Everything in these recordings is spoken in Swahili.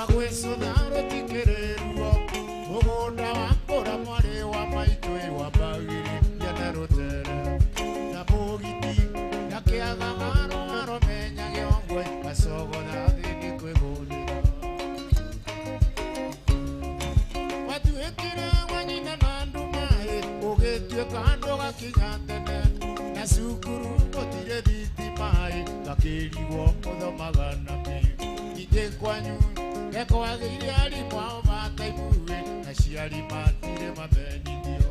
gwĩcũtha rũtikĩrĩruo mũgũnda wakũra mwarĩ wa maitũ wambagĩrĩria na rũtere na mũgiti na kĩaga marũaro menyage ongwe gacogotha thĩ nĩ kwĩhũrĩra watuĩkire wanyina na ndumaĩ ũgĩtuĩka andũ gakinya tene na cukuru gũtirĩ thitima-ĩ gakĩrigwo ũthomaga na ningĩ kwanyu gekwagĩire arimũ ao mataimuĩ na ciari matire mamenithio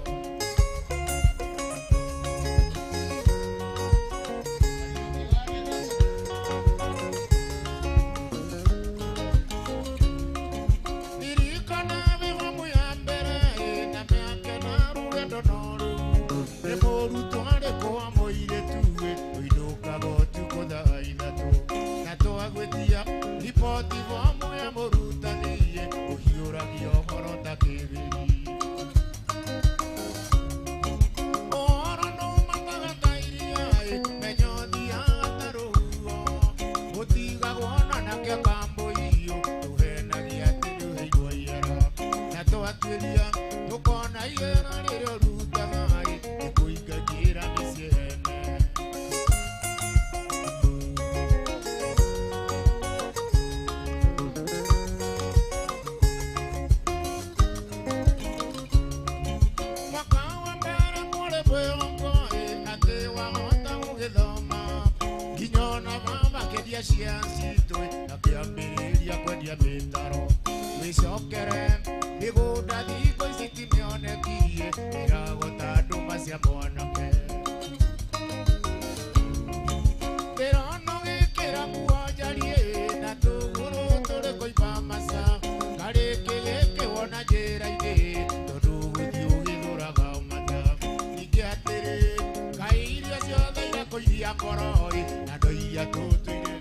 ririkana mĩgomu ya mbere na mĩake na rũgendo noru nĩ mũrutwo arĩkũ wa mũirĩtuĩ ũinũkaga ũtukũ thaa ithatũ na twagwĩtia riboti bomu ya mũrutani-ĩ ũhiũragia ũhoro ta kĩrĩri ũhoro nũmakaga ta iria-ĩ menya ũthiaga ta rũhuho ũtigagwo na nake kambũiyo tũhenagia atĩ nĩũheirwo ihera na twatuĩria tũkona ihera rĩrĩa ũrutaga-ĩ nĩ kũingagĩra mĩciĩ ene ciancitwe na kĩambĩrĩria kwendia mĩtaro wĩcokere mĩgũnda thikũ ici timĩonekie ĩragota ndũma cia mwanake ndĩronogĩkĩra muonjarie na tũgũrũ tũrĩ kũimba maca karĩkĩ gĩkĩ wona njĩra-inĩ tondũ gũthiĩ ũgĩthũraga mata ningĩ atĩrĩ kaĩ irio ciothe irakũithia ngoro-ĩ na ndo iria tũtũire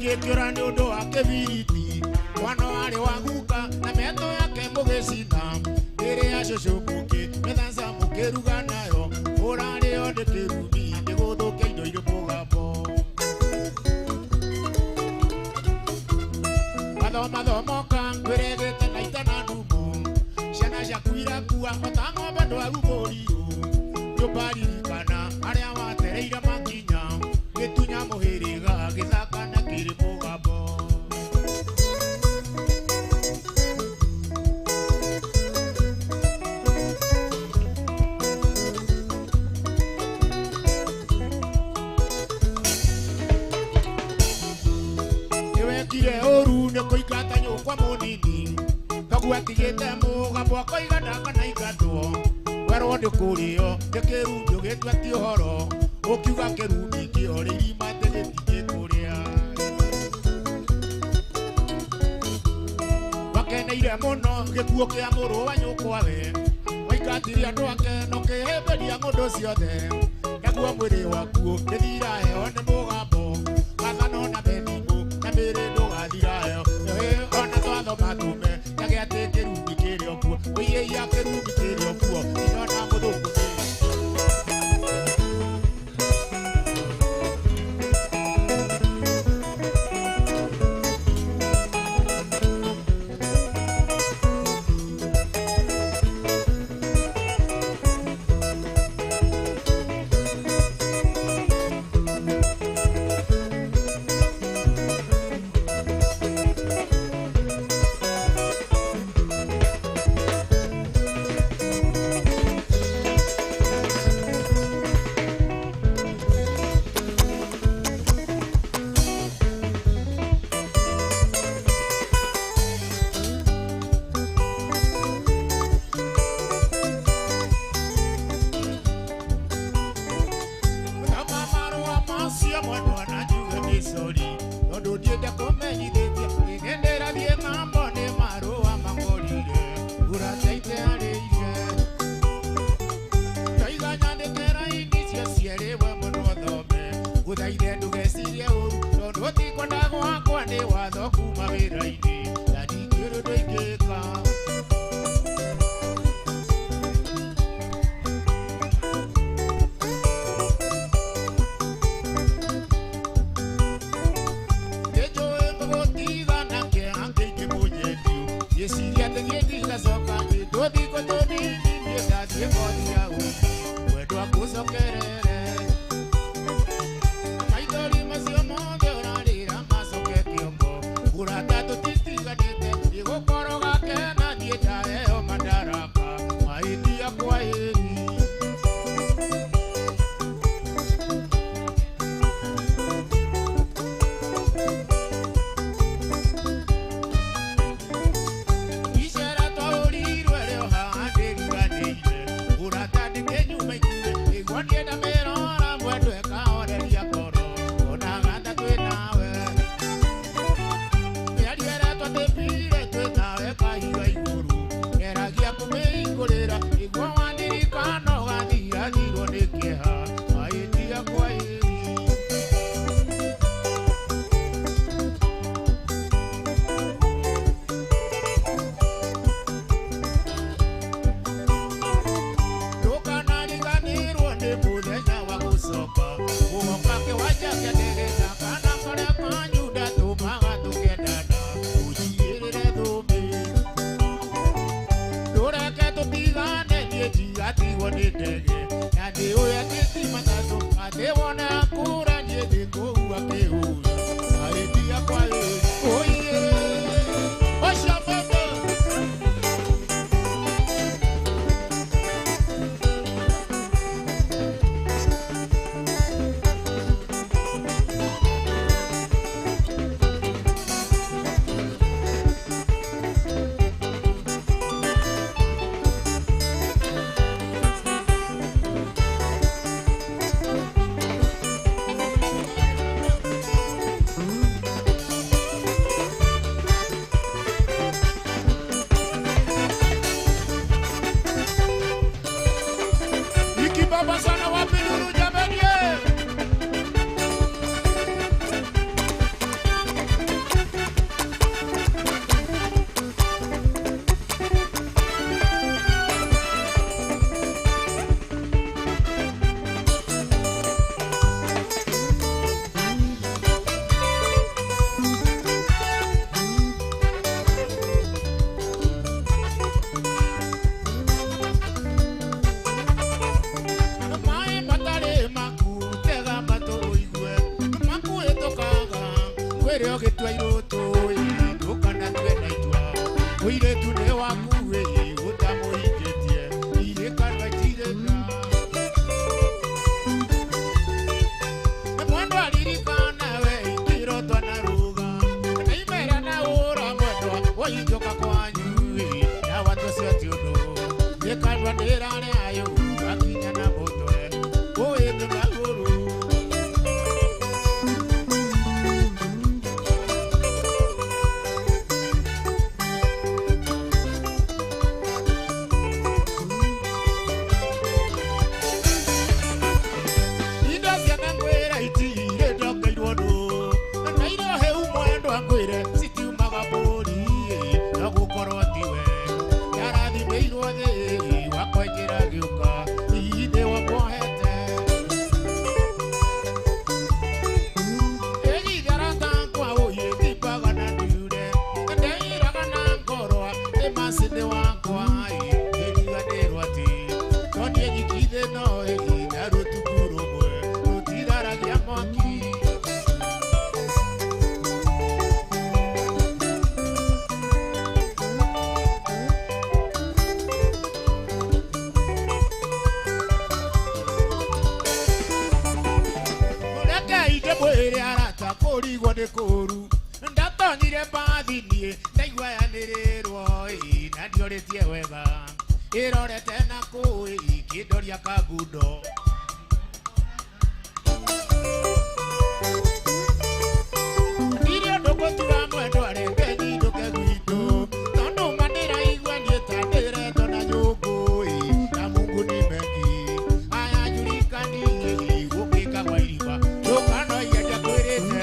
agĩkĩra nĩ ũndũ wa kĩbiriti mwana warĩ wa guka na metũ yake mũgĩcina rĩrĩa cũcũ mũkĩ mĩthanca mũkĩruga nayo ũrarĩo ndĩkĩrumi ndĩgũthũkia indo irĩ mũgambo mathomoka ngwĩrĩgĩte na itana ndumu ciana ciaku irakua ota ng'ombe ndwaru mũriũ nĩũkaririkana arĩa watereire makinya gĩtunya mũhĩrĩga gĩthaka na kĩrĩ mũgambo nĩwekire ũru nĩkũingata nyũkwa mũnini koguo atigĩte mũgambo akoigana kana ingatwo werwo ndĩkũrĩo ndĩkĩrumbio gĩtua ti ũhoro ũkiuga kĩrumbi kĩore irima ndĩgĩtigĩkũrĩa wakeneire mũno gĩkuũ kĩa mũrũ wa nyũkwa we waingatirie andũ ake nũkĩhĩmbĩria ng'ũndũ ciothe naguo mwĩrĩ wakuo ndĩthira heo nĩ mũgambo mathano na mĩthimũ na mĩrĩ ndũgathira heo ona twathoma tũme nyage atĩ kĩrumbi kĩrĩ okuo ũiyĩia kĩrumbi kĩrĩ okuo inyona mũthũngũ kwere ogetua iroto tukana twena itwa uire tune wakuwe utamuiketie ile karwa tireka mwendo alirikana we ikiroto na ruga na imera na ura mwendo oijoka kwanyu na watu sio tiodo ye karwa ndirane ayo akinya na motore oende maguru ndatonyire bathinie ndaigua yanĩrĩrwo na ndiorĩtie wega ĩrorete na kũĩ kĩndoria kagundo ndirĩ ũndũ ngũtura mwendo arenge nyindũke gwitũ tondũ ma ndĩraigua niĩ ta ndĩretwo na nyũngũ na Mungu ni mengi aya njurikanie gũkĩka gwa iriba ndũkanoige ndiakwĩrĩte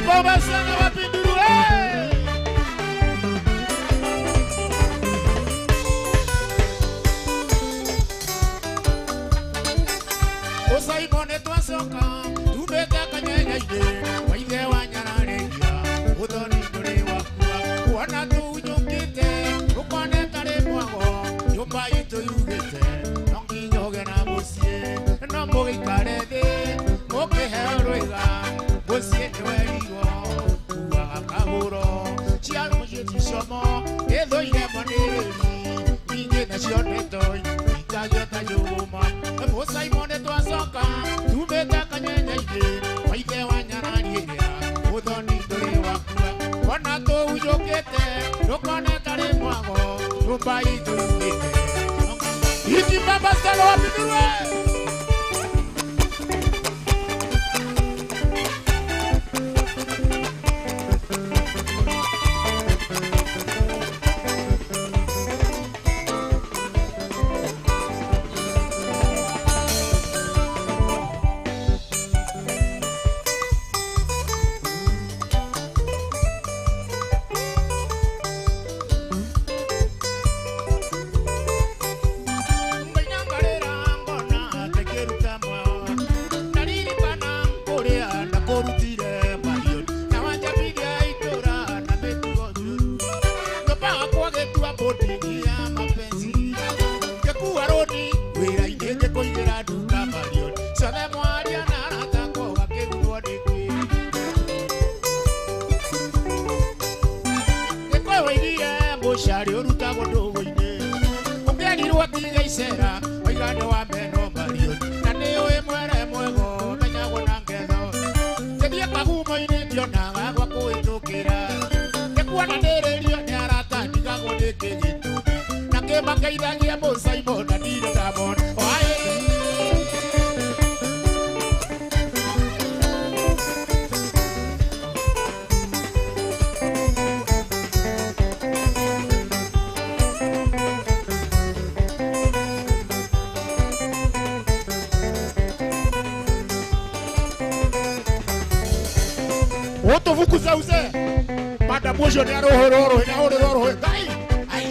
Baba sana wapinduru Osaimone twacoka tumete kanyenyaine waithe wanyarareria uthoni nduri wakua kuona tunyukite ukone tari mwago nyumba itu yugite nonginyoge na mucie no mugikare thi mukiheo rwiga mucie niwerirwo kuaga kahuro ciaro mucieticomo ithoire moniriri ningi nacionetoi ikagio ta nyuma Musaimone twacoka tumete kanyenyaine waithe wanyararieria uthoni nduri wakua wona tuuyukite nukone tari mwago nyumba itu yugite iki baba salo wapindurwe Shari oruta godogoine ungiagirwo tiga icera oigane wa meno mario na nĩ ũĩ mwere mwego menyagwo na ngetho gĩthiĩ kagumo-inĩ ndionaga gwa kũhĩtũkĩra ngĩkuona ndĩrĩrio nĩ arata ndigagwo nĩ kĩgĩtũmi na kĩmakeithagia Musaimone na ndirĩ ndamona kusauze madam mojo ni arohoro gai ay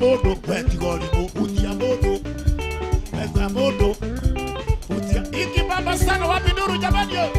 Utiamodo, Betigoribo, Utiamodo, Begamodo, Utia, Iki Baba Sana, Wapiduru Jabanyo.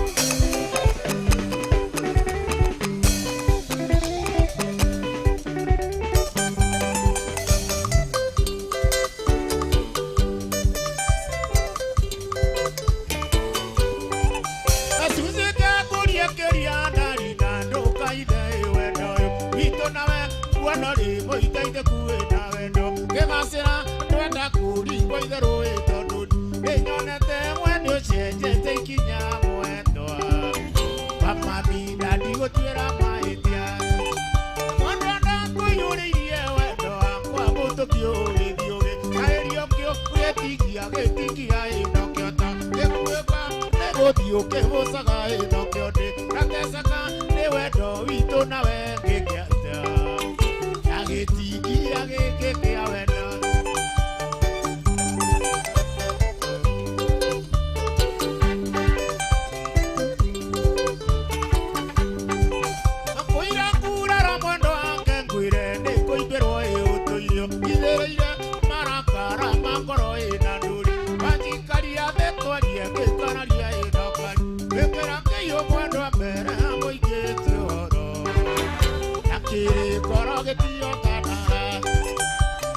kiri koro gĩtiotana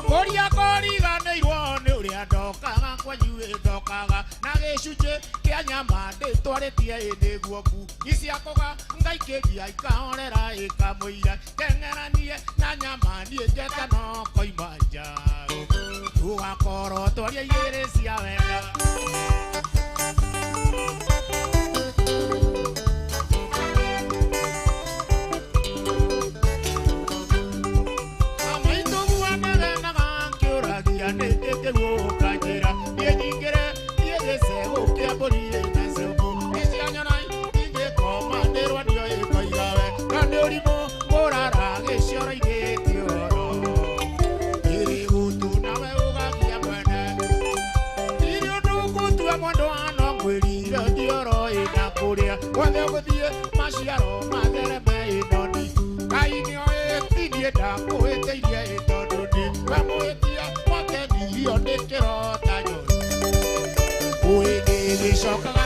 kũria kũriganĩirwo nĩ ũrĩa ndokaga kwanyu ndokaga na gĩcunjĩ kĩa nyama ndĩtwarĩtie nĩguo ngu iciakũga ngaikĩria ikahorera ikamũira keng'eranie na nyama niĩ njete no koima nja tũgakorwo twaria igĩrĩ cia wega maciaro mathereme inoni kainio ĩtindiĩnda kũhĩtĩirie ĩtondũ nĩ wamũhĩtia motendithio nĩ kĩrota nyoni ũĩgĩ gĩcokaga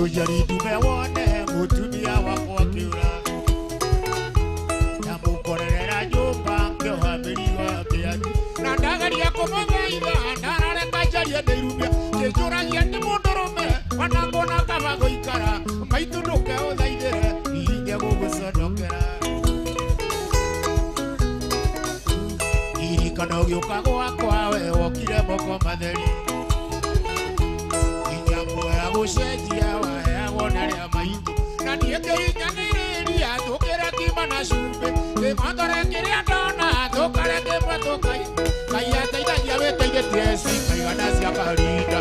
tujaridume wone mutumia wakwa akiura na mukorerera nyumba ngĩohamĩrio kĩathi na ndagaria kũmũthaitha ndarareka njarie ndĩirumia kĩnjũragia nĩ mũndũrũme wanangona kaba gũikara maitũ ndũke ũthaithĩre ihinge gũgũconokera iririkano gĩũka gwakwa we wokire moko matheri gũcenjia waheagwo nĩ arĩa maitũ na niĩ ngĩhinyanĩrĩria tũkĩre kima na cumbĩ ndĩmotore kĩrĩa ndona tũkare kĩmwe tũkai Ngai ateithagia wĩteithĩtie cikaigana cia karinda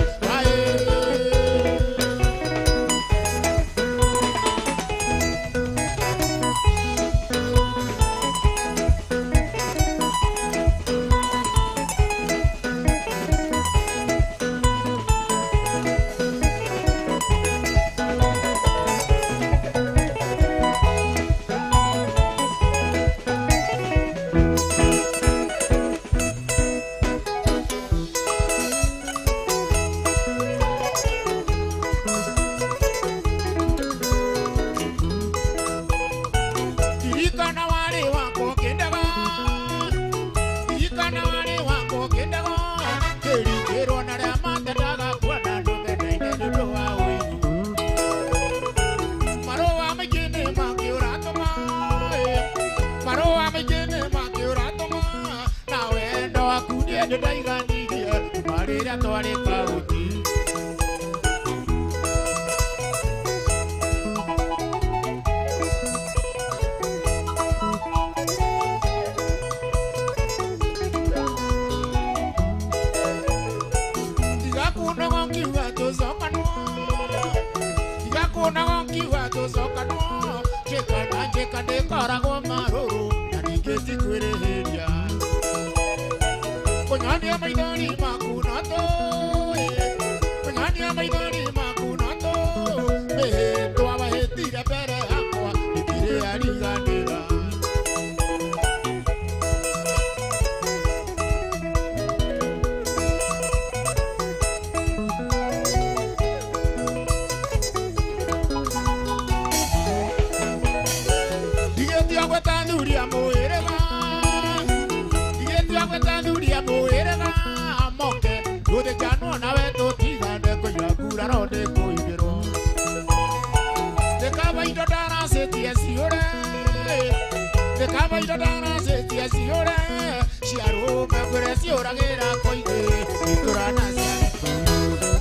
Ciaro me ofreció la guerra coide y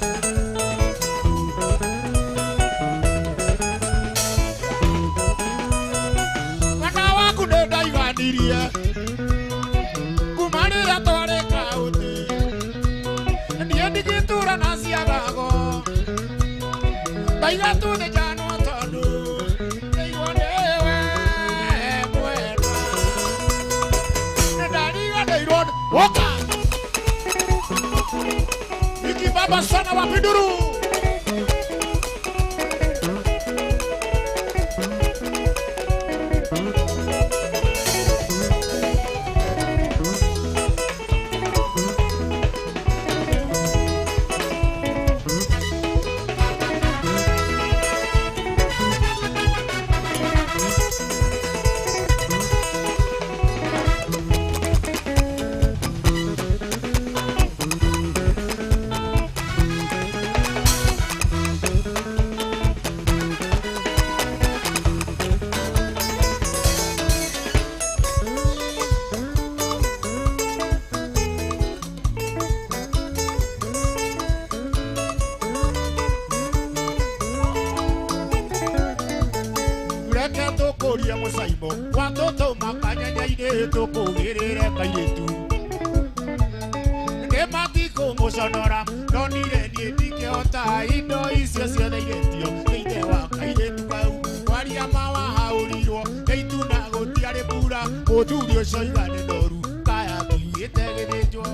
Waiga tu de jano tonu. Eigonewe bueno. Ndariga de road. Woka. Iki baba sana wa pinduru. Watoto makanya ide toko gerere kairetu Nematiko musonora nonire ni dikeota indo icio ciothe iretio thĩinĩ wa kairetu kau waria mawa haurirwo eitu na gũtiarĩ mbura mũthuri ũcio igane noru kaya kiugĩte gĩthĩnjwo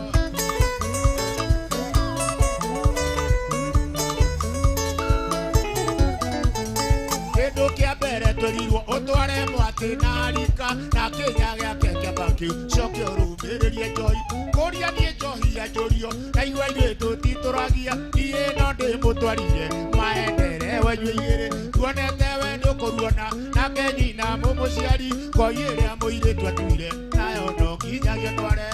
kĩndũ kĩa mbere tũrirwo ũtware mwatĩ na rika na kĩnya gĩake kĩamba kĩu coke ũrũmĩrĩrie njoi kũria niĩ njohi yanjũrio na igua airĩtu titũragia niĩ no ndĩmũtwarire maendere wenyue igĩrĩ tuonete we nĩũkũruona nake nyina mũmũciari ngoi ĩrĩa mũirĩtu atuire nayo no nginyagia tware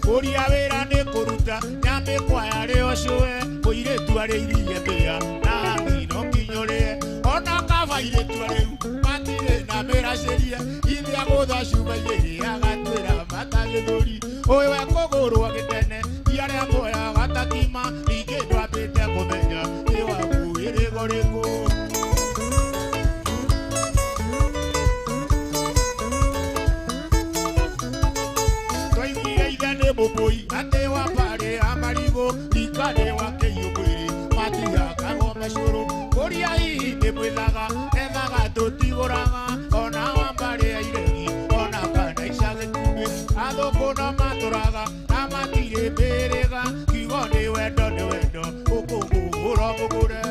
Kuria wĩra nĩ kũruta nyamĩkwa yarĩ ũcũe mũirĩtu arĩ irie mbĩa na ngino nginyũrĩe ona kaba irĩtu rĩu matirĩ na mĩracĩrie ithia gũtha cuba igĩrĩ agatwĩra matagĩthũri ũwe kũgũrwo gĩtene iarĩa muoya gatakima ningĩ ndwambĩte kũmenya nĩ waku ĩrĩgo rĩkũ Mupoi ate wa pare amarigo ikade wa keyubiri matia kagome shuru koria hii demwelaga edaga totigoraga ona wa pare airegi ona kana isage tume adoko na maturaga amatire berega kigone wendo ukugura mugure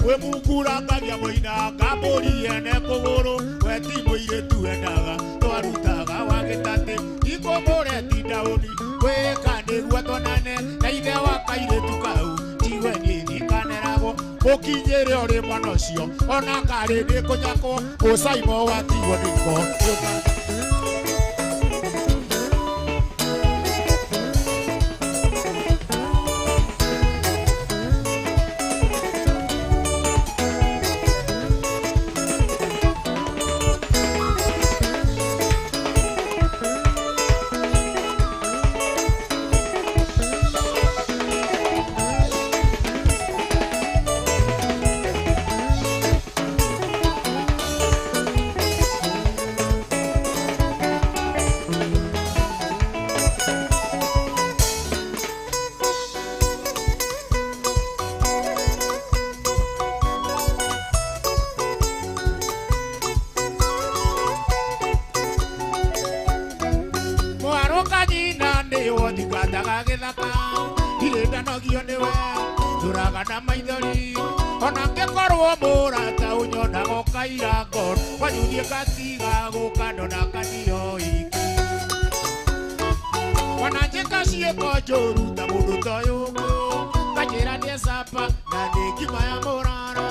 we mukura ngabia moina ngabori ene kuguru we ti muiretu endaga twarutaga wagĩtate ikomore tindaoni we kanĩrua tonane na ithe wa kairetu kau tiwe nĩthikaneragwo mũkinyĩre ũrĩ mwana ũcio ona karĩ nĩkũnyakwo mũcaimo watigwo nĩko na maithori ona ngĩkorwo mũrata ũnyonaga ũkaira ngoro wanyunie gatiga gũkandona kanio iki ona njĩka ciĩko njũru ta mũndũ ta ũyũ kanjĩra nĩ capa na nĩ ngima ya mũrara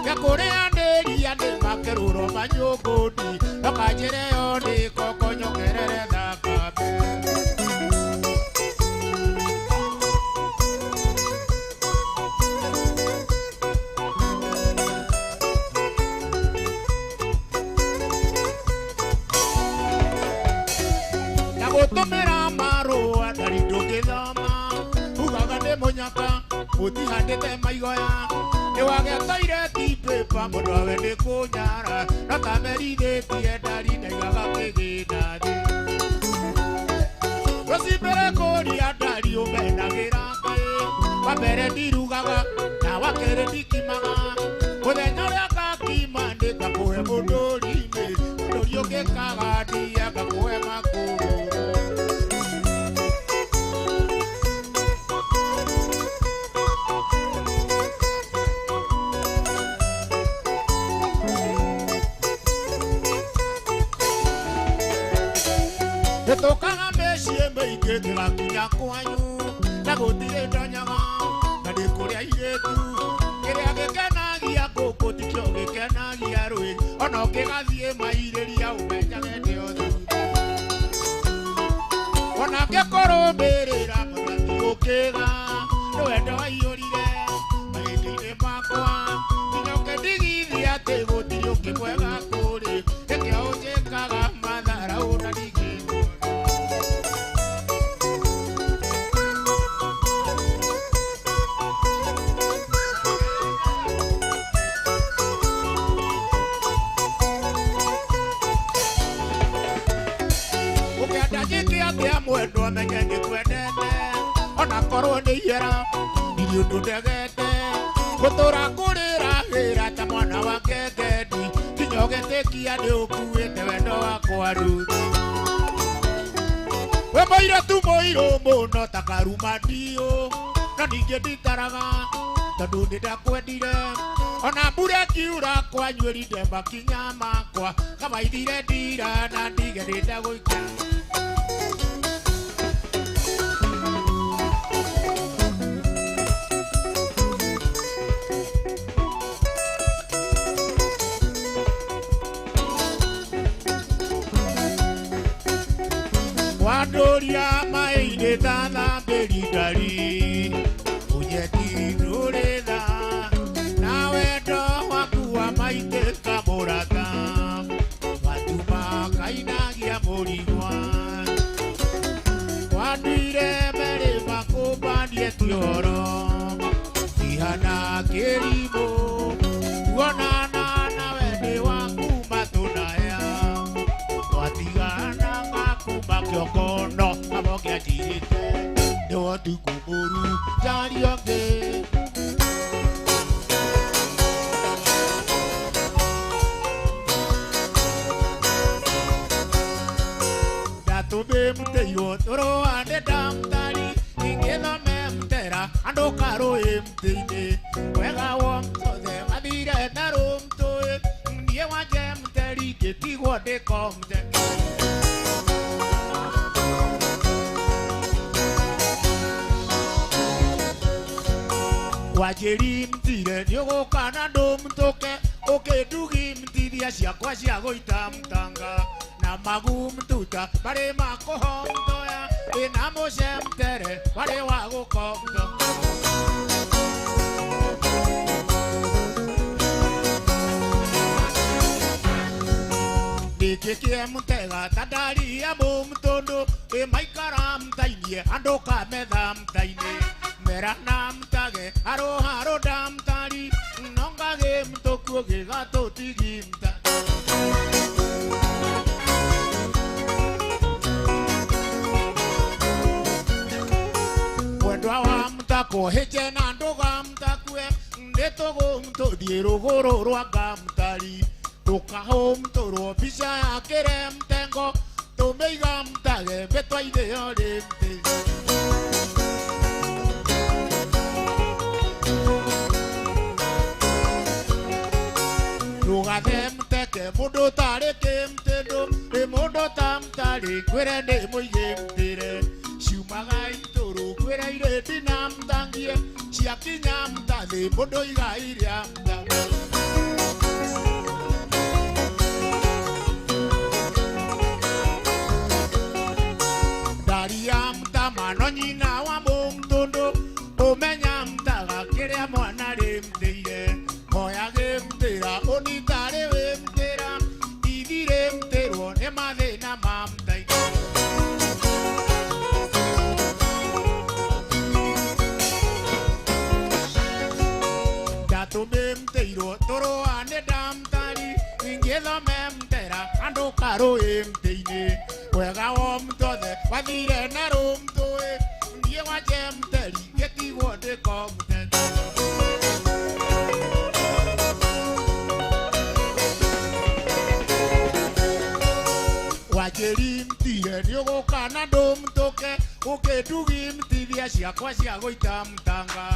ngakũrĩanĩria nĩ makerũro manyũngũni nokanjĩre yo nĩ kokonyokerere thakame Otomera maro adari ndũngĩthoma ugaga nĩ mũnyaka ũtihandĩte maigoya nĩwagetaire tipe kwepa mudwawe ni kunyara no tameride tiendari naigaga kigina thi Rosibere kori andari umenagira ngai wambere ndirugaga na wakere ndikimaga muthenya uria ngakima ndikakuhe mundurime munduri ungikagadia ngakuhe makuru Netokaga meciĩ mĩingĩ ngĩgakinya kwanyu na gũtirĩ ndonyaga na ndĩ kũrĩa airĩtu kĩrĩa gĩkenagia ngũkũ tikĩo gĩkenagia rũĩ ona ũngĩgathiĩ mairĩria ũmenjage ndĩo thutha ona ngĩkũrũmĩrĩra mũthathi gũkĩga nĩ wendo waiyũrire mahĩndĩ-inĩ makwa nginya ũkĩndigithia atĩ gũtirĩ ũngĩ mwega kũrĩ nĩkĩo ũnjĩkaga matharaũ na ningĩ mwendo amenye nĩkwendete ona korwo nĩ ihera irio ũndũ ndegete gũtũra ngũrĩra wĩra ta mwana wa ngengendi nginya ũgĩtĩkia nĩ ũkuĩte wendo wakwa ruthi we mũirĩtu mũirũ mũno ta karuma ndiũ no ningĩ nditaraga tondũ nĩ ndakwendire ona mbura ĩkiura kwanyu ĩrinde makinya makwa kamaithire ndira na ndige ndĩndagũikara Wandoria maine tana beridari Unyeti nureda Na wendo wakuwa maite kamorata Watuma kainagia morigwa Wandire mere makubandie tioro Ihana kerimo Uonana na wende wangu matunaya Watigana Kyokono, abokia chirite, dewa tukuburu, jari oke. Dato bemte yo toro ane damtari, ingeno memtera, ando karo emtine, wega wom tode, madire narum toe, nye wajemteri, keti wade komte. Wajeri mtire nyogoka na ndo mtoke Okedugi mtiria ciakwa cia gũita mtanga Na magu mtuta bare makoho mtoya Ina mũce mtere bare wa gũkomto Nikikie mtega tandari ya mũmtondo Maikara mtainie andũ kametha mtaine Merana mtage haro haro damtari Nongage mtoku gigato tigi mta Mwendwa wa mtako heche na ndoga mtakwe Ndetogo mtodie rogoro rwaga mtari Tukaho mtoro pisha ya kere mtengo Tumeiga mtage betwa ideo de mte Mteke mundo tare kemtendo e mundo tamtare kwere ne moige mtire shumaga intoro kwere ire dinam tangie shiakinya mtale mundo iga ire amta Daria mtama no nyina wa mumtondo omenya mtaga kire mwana re mtire moya gemtira onitare wemtira idire mtero ne madena mamtai tumemteirwo turuane damtari ingithomemtera andu karuimteini wega wa mtothe wathire na rumtui ndie wajemteri getigwo ndikomutete wajĩrimtire nĩũgũka na ndũmtũke ũkĩndugimtithia ciakwa cia gũita mtanga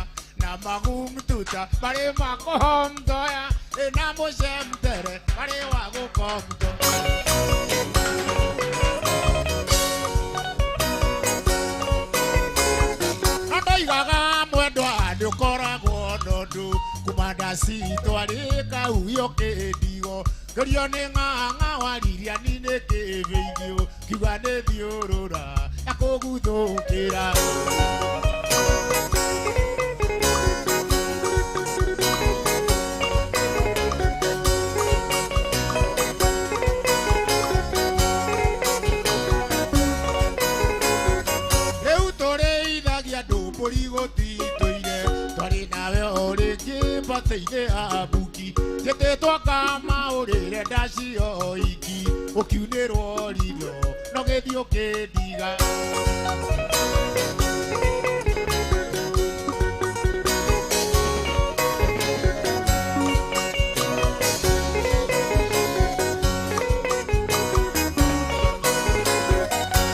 na magumtuta marĩ makũhomtoya na mũcemtere marĩ wa gũkomto ndoigaga mwendwa ndũkoragwo nondũ kumandasi twarĩ kauyo kĩndigo Gerio nĩ ng'ang'a wariria ni nĩ kĩbĩithio kiuga nĩ thiũrũra ya kũguthũkĩra rĩu tũrĩithagia ndũmbũri gũtitũire twarĩ nawe o rĩngĩ mbata-inĩ abuki Gĩtĩtwo kama ũrĩre ndacio iki ũkiunĩrwo ritho no gĩthiĩ ũkĩndiga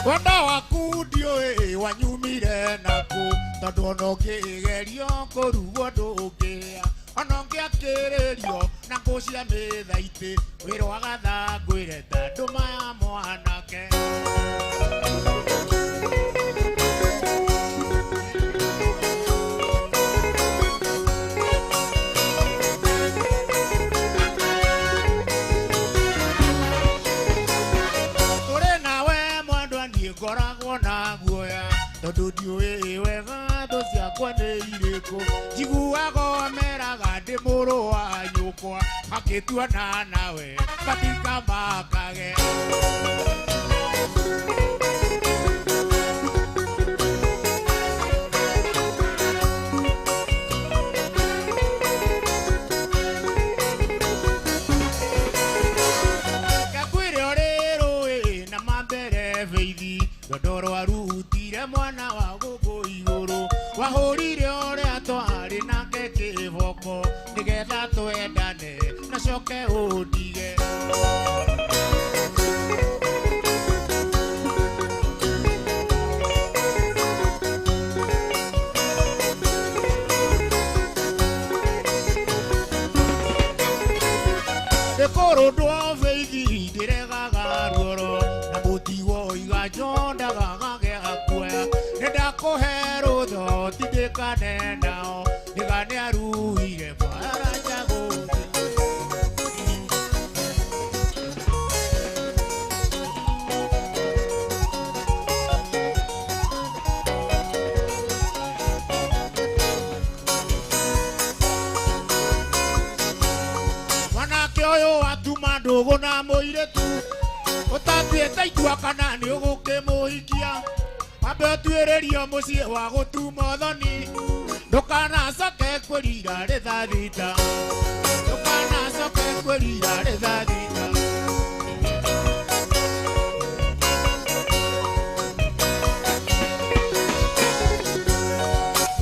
wenda waku ndiũĩ wanyumire naku tondũ ona ũkĩgerio kũrugwo ndũngĩhĩa ona ũngĩakĩrĩrio na ngũcia mĩthaitĩ wĩrwaga thangwĩre ta ndũma ya mwanake tũrĩ nawe mwendwa niĩ ngoragwo na guoya tondũ ndiũĩ wega thũ ciakwa nĩ irĩkũ njiguaga meraga ndĩ mũrũ wa nyũkwa makĩtuana nawe matikamakage ngakwĩre ũrĩ rũĩ na mambere beithi ndondoro arutire mwana wa gũkũ igũrũ wahũrire ũrĩa twarĩ nake kĩboko nĩgetha twendane na coke ũndige ndĩkũrũndwo beithi ndĩregaga ruoro na mũtigo iganjo ndagagage gakuoya nĩndakũhe rũtho tindĩkane nao nĩga nĩaruire mwaranja gũthĩ mwanake ũyũ watuma ndũgũ na mũirĩtu ũtatuĩte itua kana nĩ ũgũkĩmũhikia wambe ũtuĩrĩrio mũciĩ wa gũtuma thoni ndũkanacoke kwĩrira rĩthathita ndũkanacoke kwĩrira rĩthathita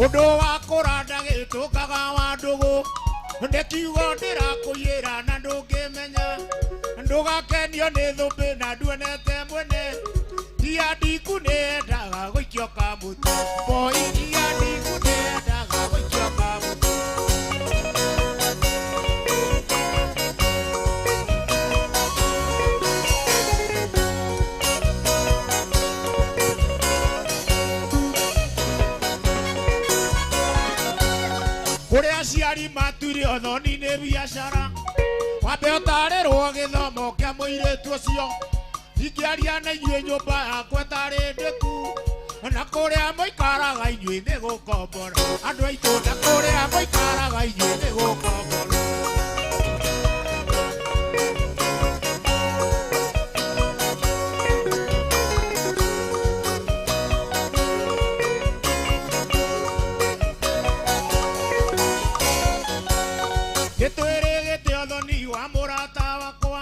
ũndũ wa kũranda gĩtũkaga wa ndũgũ nĩ kiugo ndĩrakũiyĩra na ndũngĩmenya ndũgakenio nĩ thũmbĩ na nduonete mwene Ia ndiku nĩendaga gũikio kamũtĩ Moi ia ndiku nĩendaga gũikio kamũtĩ kũrĩa aciari matuire thoni nĩ biacara wambe ũtarĩrwo gĩthomo kĩa mũirĩtu ũcio ingĩaria na inyuĩ nyũmba yakwa ĩtarĩ ndĩku na kũrĩa mũikaraga inyuĩ nĩ gũkombora andũ aitũ na kũrĩa mũikaraga inyuĩ nĩ gũkombora Gĩtwĩrĩgĩte ũthoni wa mũrata wakwa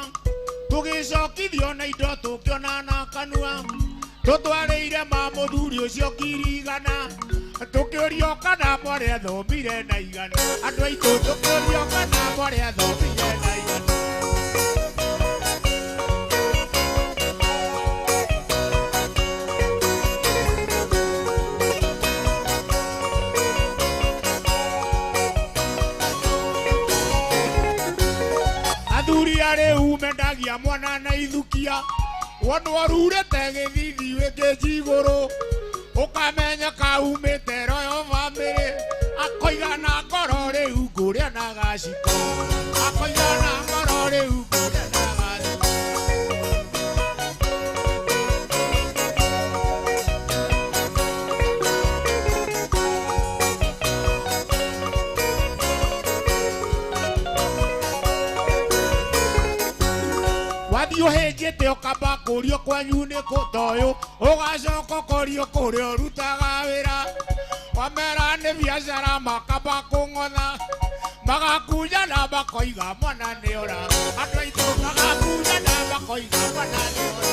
tũgĩcokithio na indo tũkĩona na kanua tũtwarĩire mũthuri ũcio ngiri igana tũkĩũrio kana mwarĩ athomire na igana andũ aitũ tũkĩũrio kana mwarĩ athomire na igana athuri arĩ mendagia mwana na ithukia wonu arurĩte gĩthithi wĩkĩnji igũrũ ũkamenya kaumĩte royo bamĩrĩ akoiga na ngoro rĩu ngũrĩa na gaciko akoiga na ngoro rĩu ngũrĩa na gaciko wathiĩ ũhĩnjĩte ũkamba kũrio kwanyu nĩ kũtoyũ ũgacoka ũkorio kũrĩa ũrutaga wĩra wamera nĩ biacara makamba kũng'otha magakunya na makoiga mwana nĩora andũ aitũ magakunya na makoiga mwana nĩora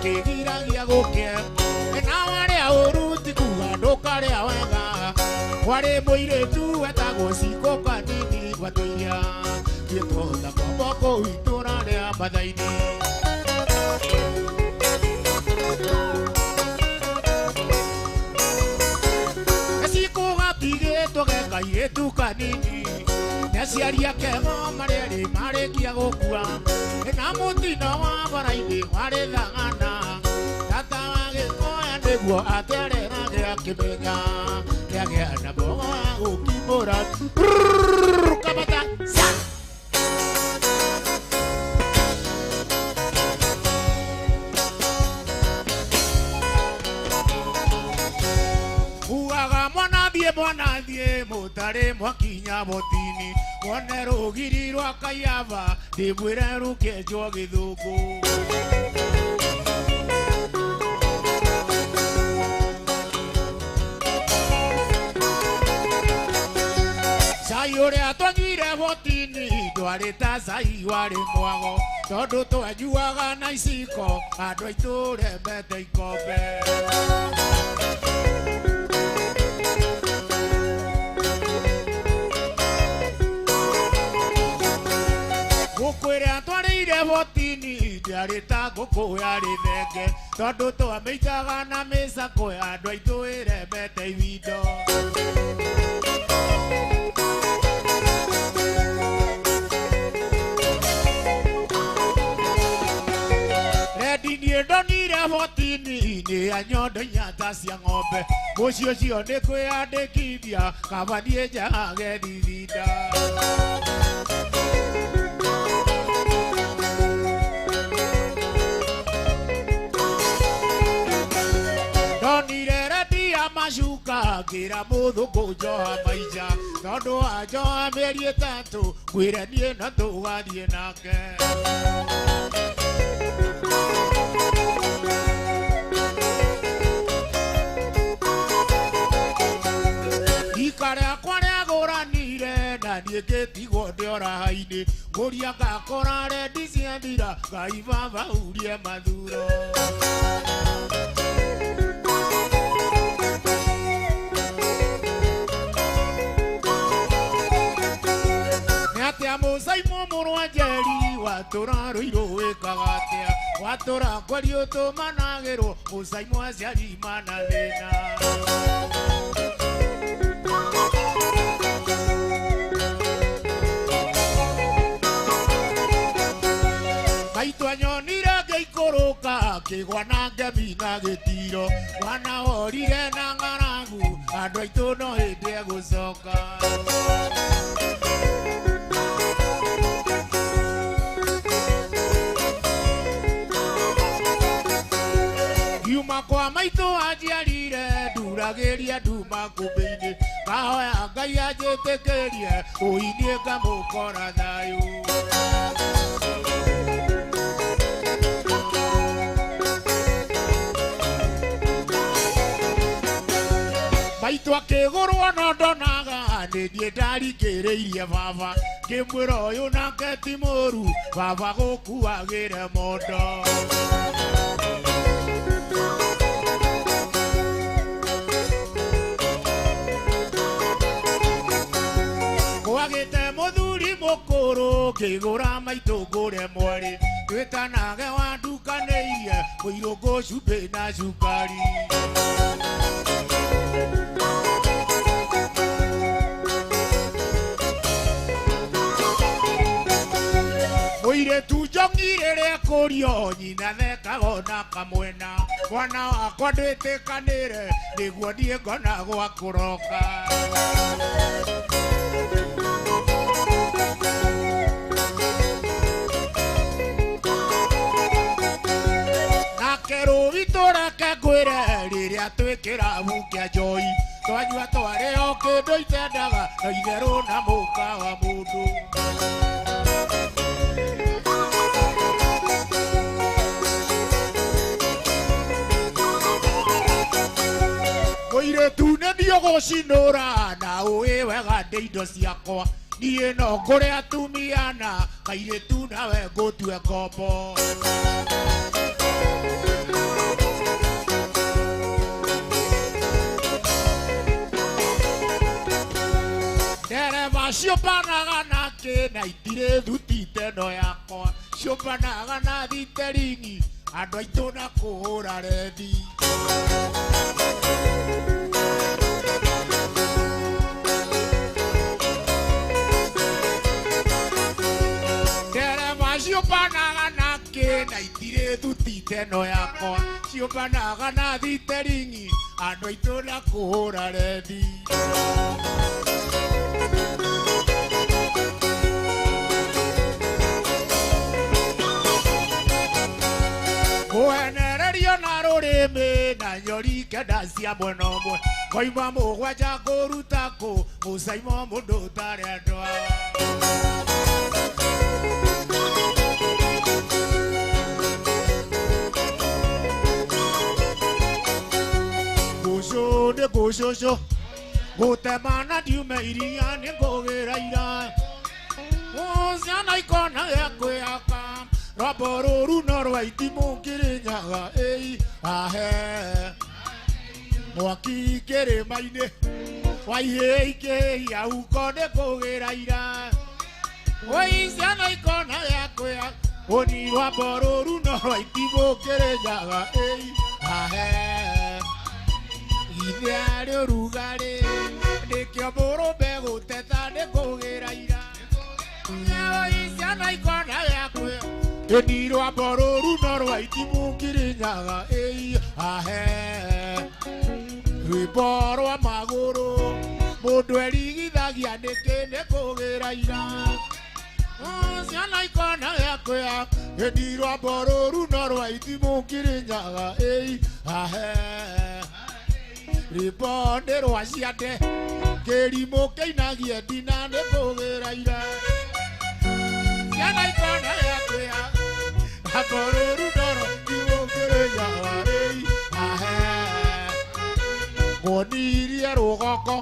kĩgiragia gũkĩa na warĩa ũru ti kuga ndũkarĩa wega warĩ mũirĩtu wetagwo Cikũ kanini gwatũiria twĩtũhota kwamba kũu itũra rĩa Mathainĩ Cikũ gatigĩtwo ge kairĩtu kanini nĩaciari ake marĩ marĩkia gũkua na mũtino wa bara-inĩ warĩ thagana tata wa Gĩkũyũ nĩguo atereraga akĩmenya nĩagĩa na mbogo ya gũkimũra kamata ugaga mwana thiĩ mũtarĩ mwakinya botini wone rũgiri rwa Kayaba ndĩmwĩre rũkĩenjwo Gĩthũngũ cai ũrĩa twanyuire botini ndwarĩ ta cai warĩ mwago tondũ twanyuaga na iciko andũ aitũ rembete ikombe gũkwĩra twarĩire botini ndĩarĩ ta ngũkũ yarĩ thenge tondũ twamĩigaga na mĩcakwe andũ aitũ ĩrembete iwindo rendi niĩ ndonire botini nĩ anyondo inya ta cia ng'ombe mũciĩ ũcio nĩ kwĩyandĩkithia kaba niĩ njage thithinda macuka ngĩra mũthũngũ njoha maija tondũ wa njoha mĩeri ĩtatũ kwĩre niĩ no tũgathiĩ nake rika rĩakwa rĩagũranire na niĩ ngĩtigwo ndĩ oraha-inĩ ngũria ngakora rendi ciathira Ngai baba urie mathuro mũcaimo mũrwanjeri watũrarũirwo wĩkaga atĩa watũrakwario tũmanagĩrwo mũcaimo aciari mana thĩna maitũ anyonire ngĩikũrũka kĩgwa na ngemi na gĩtiro mwana worire na ng'aragu andũ aitũ no hĩndĩ egũcoka kwa maitũ anjiarire nduragĩria nduma ngũmbĩ-inĩ ndahoya Ngai anjĩtĩkĩrie ũinie ngamũkora thayũ. Maitũ akĩgũrwo no ndonaga nĩ niĩ ndarikĩrĩirie baba ngĩmwĩra ũyũ nake ti mũru baba gũkuagĩre mondo. Gwagĩte mũthuri mũkũrũ ngĩgũra maitũ ngũre mwarĩ twĩtanage wandukanĩirie mũirũ ngũcumbĩ na cukari. Mũirĩtu njong'ire rĩa kũrio nyina thekago na kamwena mwana wakwa ndwĩtĩkanĩre nĩguo niĩ ngona gwa kũroka. Nake rũĩ tũreke ngwĩre rĩrĩa twĩkĩrabu kĩa njoi twanyua twarĩ o kĩndũ itendaga na itherũ na mũka wa mũndũ. Mũirĩtu nĩ niĩ ũgũcinũra na ũĩ wega ndĩ indo ciakwa niĩ no ngũre atumia na kairĩtu nawe ngũtue ngombo. Ndereba ciũmbanaga nakĩ na itirĩ thuti teno yakwa ciũmbanaga na thiteringi andũ aitũ na kũhũra rethi. Ndereba ciũmbanaga nakĩ na itirĩ thuti teno yakwa ciũmbanaga na thiteringi andũ aitũ na kũhũra rethi. Kũhenererio na rũrĩmĩ na nyori kenda cia mwena ũmwe koima mũgwanja kũruta kũ mũcaimo mũndũ ũtarĩ andũ. Gũcũ nĩ gũcũcũ gũtema na ndiume iria nĩ ngũgĩra ira ciana ikona gĩa kwĩhaka rwambo rũru no rwa itimũ Kĩrĩnyaga ahe mwaki kĩrĩma-inĩ waihĩ ikĩhia huko nĩ kũgĩra ira ciana ikona gĩa kwĩhaka ũni rwambo rũru no rwa itimũ Kĩrĩnyaga ahe ithe arĩ ũrugarĩ nĩkĩo mũrũme gũteta nĩ kũgĩra ira ciana ikona gĩa kwĩhaka ĩni rwambo rũru no rwa itimũ Kĩrĩnyaga ahe rwĩmbo rwa magũrũ mũndũ erigithagia nĩkĩ nĩ kũgĩra ira ciana ikona gĩa kwĩhaka ĩni rwambo rũru no rwa itimũ Kĩrĩnyaga ahe rwĩmbo nĩ rwa ciande kĩrimũ kĩinagie ndina nĩ kũgĩra ira ciana ikona gĩa kwĩhaka akorũru ndoro igũkĩrĩnyaga ahe ngonirie rũgongo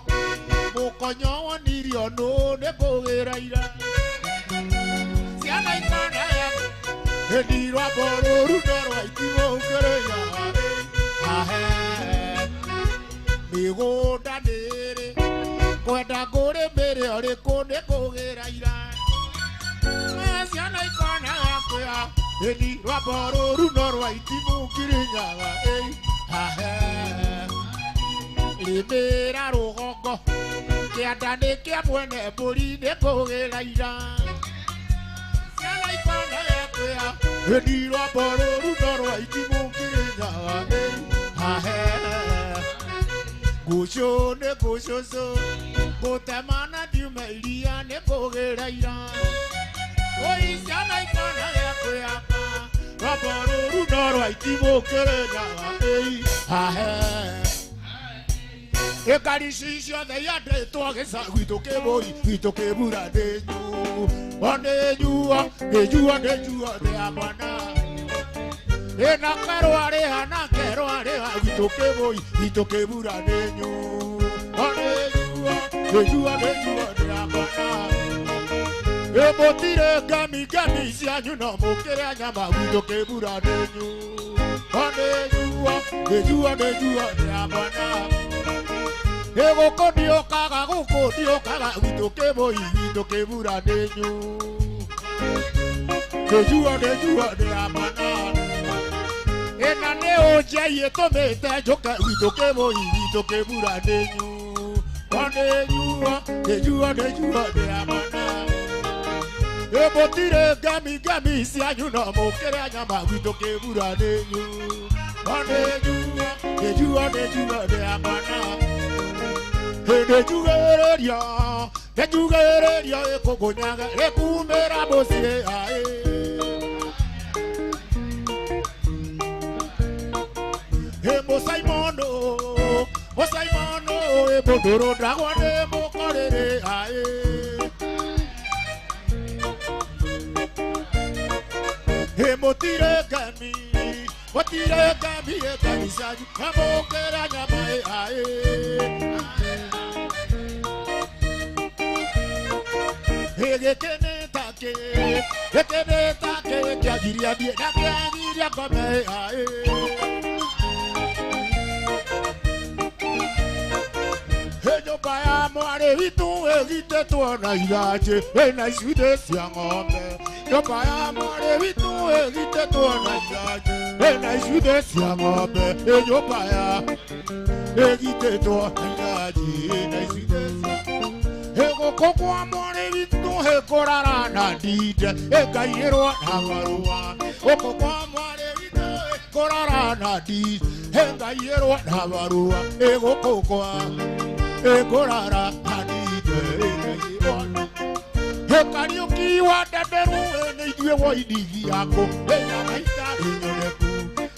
mũkonyo wonirio nũ nĩ kũgĩra ira ciana ikona gĩa ĩni rwambo rũru ndoro igũkĩrĩnyaga ahe mĩgũnda nĩrĩ kwenda ngũrĩmĩre ũrĩkũ nĩ kũgĩra ira ciana ikona gĩa kwĩhaka ĩni rwambo rũru no rwa itimũ Kĩrĩnyaga ahe rĩmĩra rũgongo kĩanda nĩ kĩa mwene mbũri nĩ kũgĩra ira ciana ikona gĩa kwĩhaka ĩni rwambo rũru no rwa itimũ Kĩrĩnyaga ahe gũcũ nĩ gũcũcũ gũtema na ndiume iria nĩ kũgĩra ira ciana ikona gĩa kwĩhaka rwambo rũru no rwa itimũ Kĩrĩnyaga ahe Ekari ciothe iandĩtwo gĩcagui tũkĩbura nĩnyuo nĩ ya mwana ĩna kerwarĩha na kerwarĩha gitũkĩbura nĩnyuo nĩnyuo nĩ ya mwana mũtirĩ ngami cianyu no mũkĩrĩa nyama gitũkĩbura nĩnyuo nĩnyuo nĩ ya mwana Gũkũ ndiokaga gitũkĩbura nĩnyuo nĩnyuo nĩ ya mwana ĩna nĩ ũnjai ĩtũmĩte njũke gitũkĩbura nĩnyuo nĩnyuo nĩ ya mwana mũtirĩ ngami cianyu no mũkĩrĩa nyama gitũkĩbura nĩnyuo nĩnyuo nĩ ya mwana Nejugĩrĩria ĩkũngũnyaga ĩkumĩra mũciĩ Mũsaimono mũndũrũ ndagwa nĩ mũkorĩrĩ mũtirĩ ngami cianyu na mũkĩrĩa nyama Gĩkĩnĩ take kĩagiria ndie na kĩagiria ngome nyũmba ya mwarĩ witũ ĩgitĩtwo na iranjĩ ĩna icunjĩ cia ng'ombe nyũmba ya mwarĩ witũ ĩgitĩtwo na iranjĩ ĩna icunjĩ cia ng'ombe nyũmba ya ĩgitĩtwo na iranjĩ ĩna icunjĩ cia gũkũ kwa mwarĩ witũ hĩkũrara ndinde ĩkaiyĩrwo na barũa gũkũ kwa mwarĩ witũ hĩkũrara ndinde ĩkaiyĩrwo na barũa gũkũ kwa hĩkũrara ndinde ĩkaiyĩrwo Kariuki wa ndenderu nĩ ithuĩ woinigi yakũ nyama itarĩ nyoneku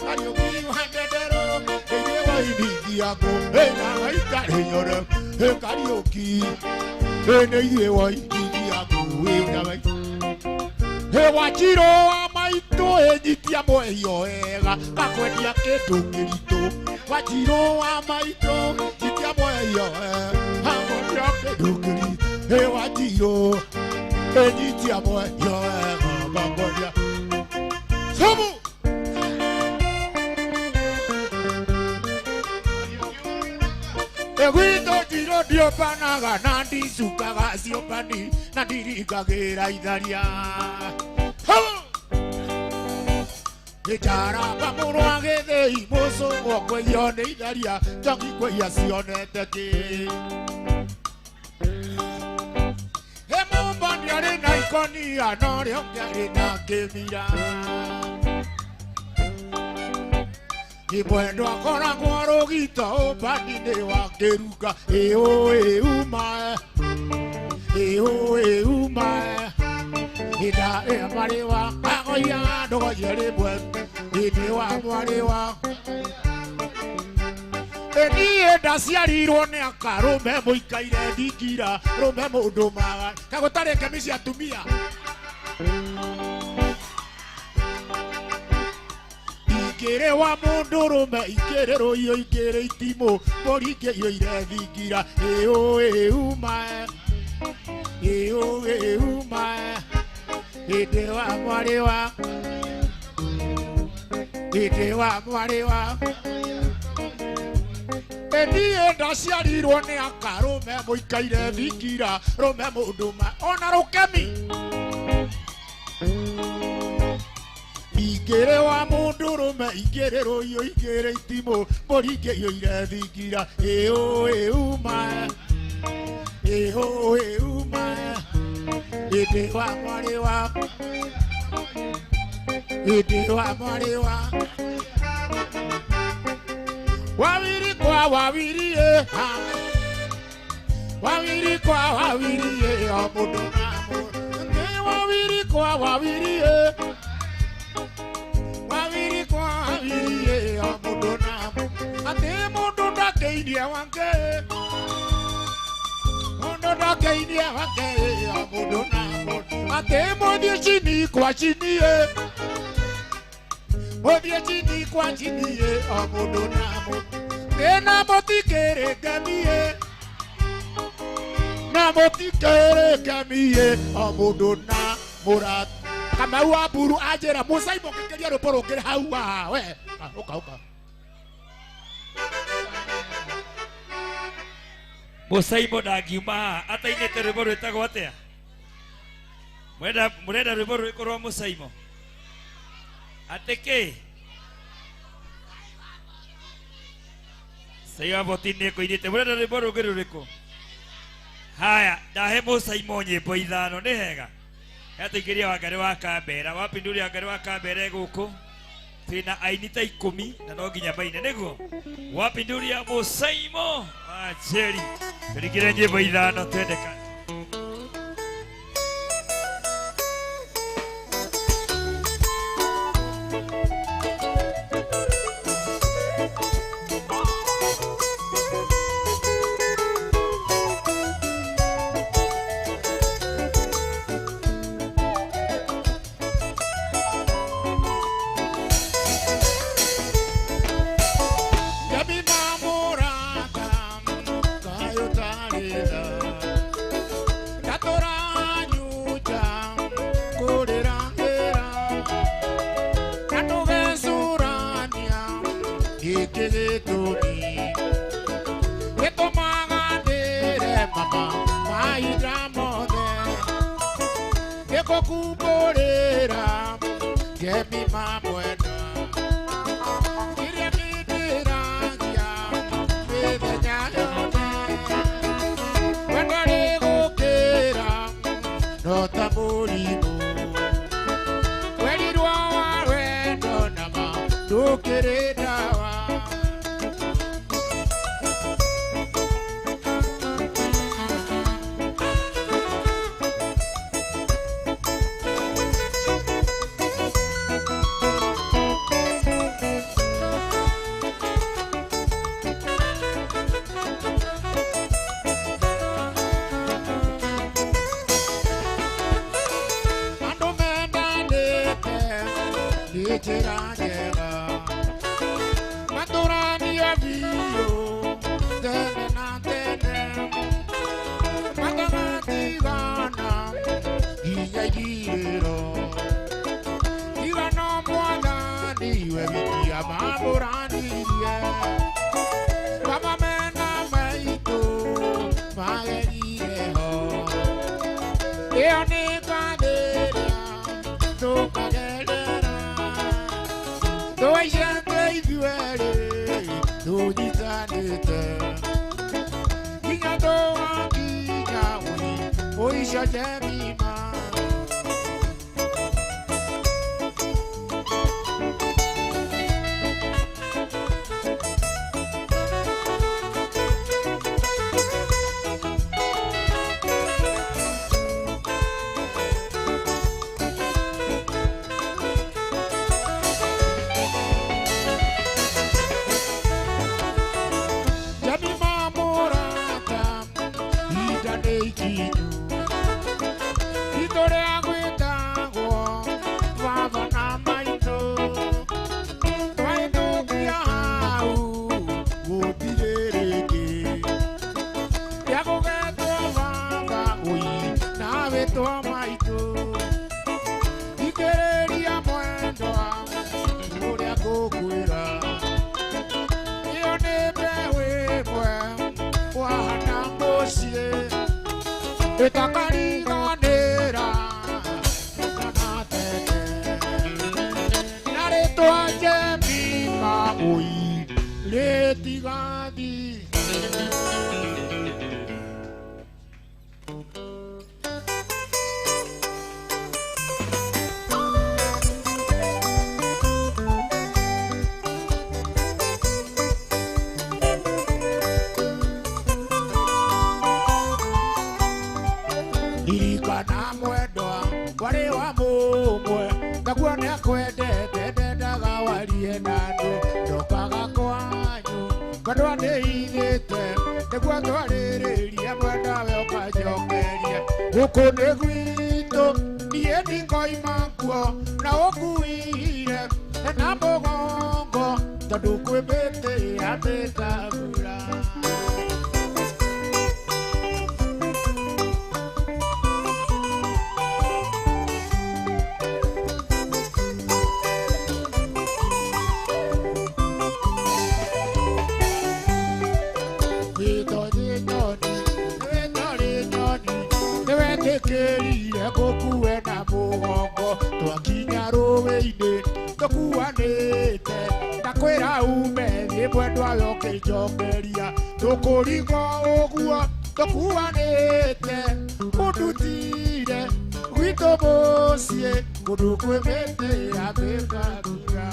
Kariuki wa ndenderu nĩ ithuĩ woinigi yakũ nyama itarĩ nyoneku Kariuki nĩ ithuĩ woinigi yakũ nyama Wanjirũ wa maitũ nyitia mweyo wega gakwendia kĩndũ kĩritũ Wanjirũ wa maitũ nyitia mweyo wega gakwendia kĩndũ kĩritũ Wanjirũ nyitia mweyo wega gakwendia Somu Gwitũ Njirũ ndiũmbanaga na ndicukaga ciũmbani na ndirigagĩra itharia Nĩnjaramba mũno agĩthĩi mũcũngwo kwĩyo nĩ itharia njoki kwĩya cionete kĩ Mũmba nĩarĩ na ikonia no rĩo kĩarĩ na kĩmira Mwendwa akoragwo rũgito ũmbani-inĩ wa kĩruka umae Ida marĩ wa agoya ndogoye rĩmwe Ĩndĩ wa mwarĩ wa Niĩ ndaciarirwo nĩ akarũme mũikaire ndingira rũme mũndũ maga kagũtarĩ kemi cia atumia Ikĩrĩ wa mũndũrũme ikĩrĩ rũiyo ikĩrĩ itimũ mũringĩyo irethingira umae Ĩndĩ wa mwarĩ wa Niĩ ndaciarirwo nĩ akarũme mũikaire thingira rũme mũndũ ona rũkemi Ikĩrĩ wa mũndũrũme ikĩrĩ rũiyo ikĩrĩ itimũ mũringĩyo irethingira umae Ĩndĩ wa mwarĩ wa Wawiri kwa wawiri Wawiri kwa wawiri o mũndũ na mũndũ Wawiri kwa wawiri Wawiri kwa wawiri o mũndũ na mũndũ Atĩ mũndũ ndakĩirie wake wake mundu na mundu ate muthie chini kwa chini muthie chini kwa chini o mundu na mundu tena mutikirigamie na mutikirigamie o mundu na murata kama wa buru ajera Musaimo kikiria ruporo kiri hau we uka Musaimo ndagiuma atainete rwimbo rwitagwo atia murenda rwimbo rwikorwo Musaimo ateke Saiwa botine kuinite murenda rwimbo rungi ruriku haya ndahe Musaimo nyimbo ithano ni hega yatuikiria Wangari wa Kambera wapinduria Wangari wa Kambera guku twina aini ta 10 na no nginya maine niguo wapinduria Musaimo Njeri turigire nyimbo ithano twendeka Kado ane idete, te guato alereri, amanda ve okajo. Gũkũ nĩ gwitũ niĩ ndikoima kuo na ũkuire na mũgongo tondũ kwĩ mĩtĩ ya mĩkabura. Nĩwetĩkĩrire ngũkue na mũgongo twakinya rũĩ-inĩ tũkuanĩte ndakwĩra ume thiĩ mwendwa ũkĩnjokeria tũkũrigo ũguo tũkuanĩte ũndutire gwitũ mũciĩ kũndũ kwĩ mĩtĩ ya mĩkabura.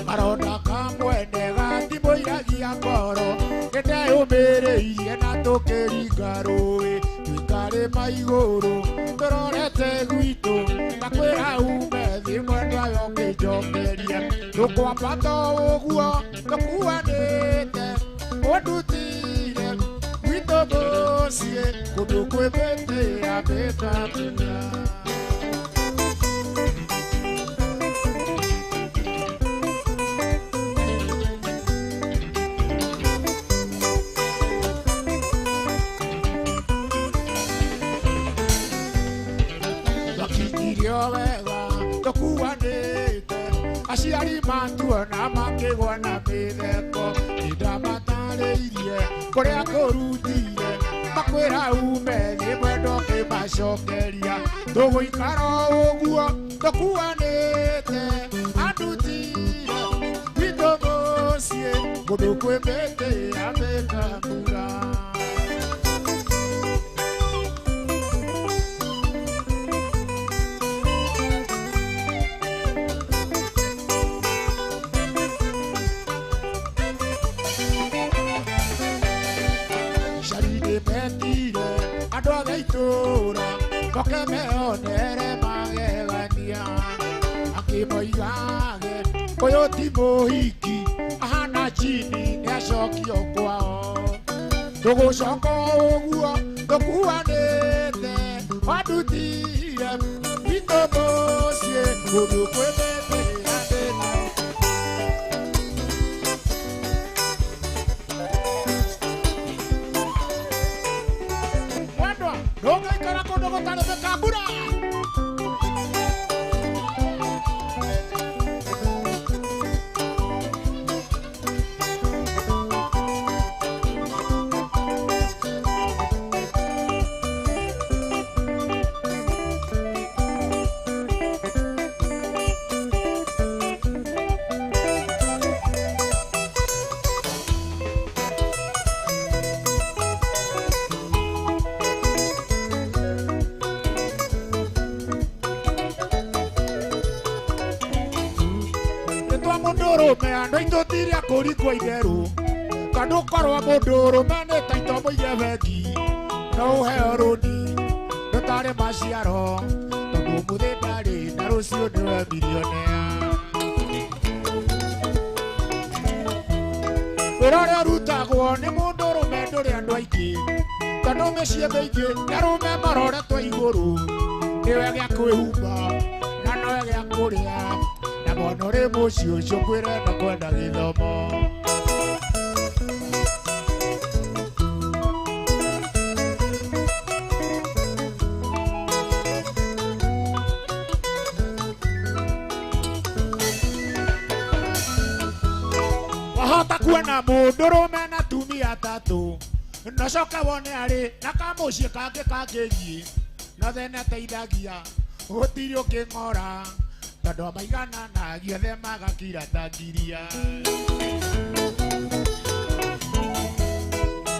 Maronda kamwene gatimũiragia ngoro nĩndeyũmĩrĩirie na tũkĩringa rũĩ tũikarĩma igũrũ tũrorete gwitũ ndakwĩra ume thiĩ mwendwa ũkĩnjokeria tũkwambata ũguo tũkuanĩte ũndutire gwitũ mũciĩ kũndũ kwĩ mĩtĩ ya mĩkabura. Wega tũkuanĩte aciari matuona makĩgwa na mĩtheko nĩndamatarĩirie kũrĩa kũrutire makwĩra ume thiĩ mwendwa ũkĩmacokeria tũgũikara ũguo tũkuanĩte andutire gwitũ mũciĩ kũndũ kwĩ mĩtĩ ya mĩkabura. Andũ othe itũũra moke meonere magegania akĩmoigage ũyũ ti mũhiki ahana chini nĩacokio kwao tũgũcoka ũguo tũkuanĩte andutire gwitũ mũciĩ kũndũ kwĩ mĩtĩ ya mĩkabura. Ndũngĩikara kũndũ gũtarĩ mĩkabura. Mũndũrũme andũ aitũtiria kũrikwo itherũ kana ũkorwo mũndũrũme nĩ ta itomũige bengi no ũheo rũni ndũtarĩ maciaro tondũ ũmũthĩ ndarĩ na rũciũ nĩwe milionea. Wĩra ũrĩa ũrutagwo nĩ mũndũrũme ndũrĩ andũ aingĩ tondũ mĩciĩ mĩingĩ arũme maroretwo igũrũ nĩwe gĩa kwĩhumba na nowe gĩa kũrĩa mwana ũrĩ mũciĩ ũcio kwĩrenda kwenda gĩthomo. Wahota kuona mũndũrũme na atumia atatũ nocoke wone arĩ na kamũciĩ kangĩ kangĩthiĩ nothe nĩateithagia gũtirĩ ũkĩng'ora tondũ amaigana na giothe magakira tangiria.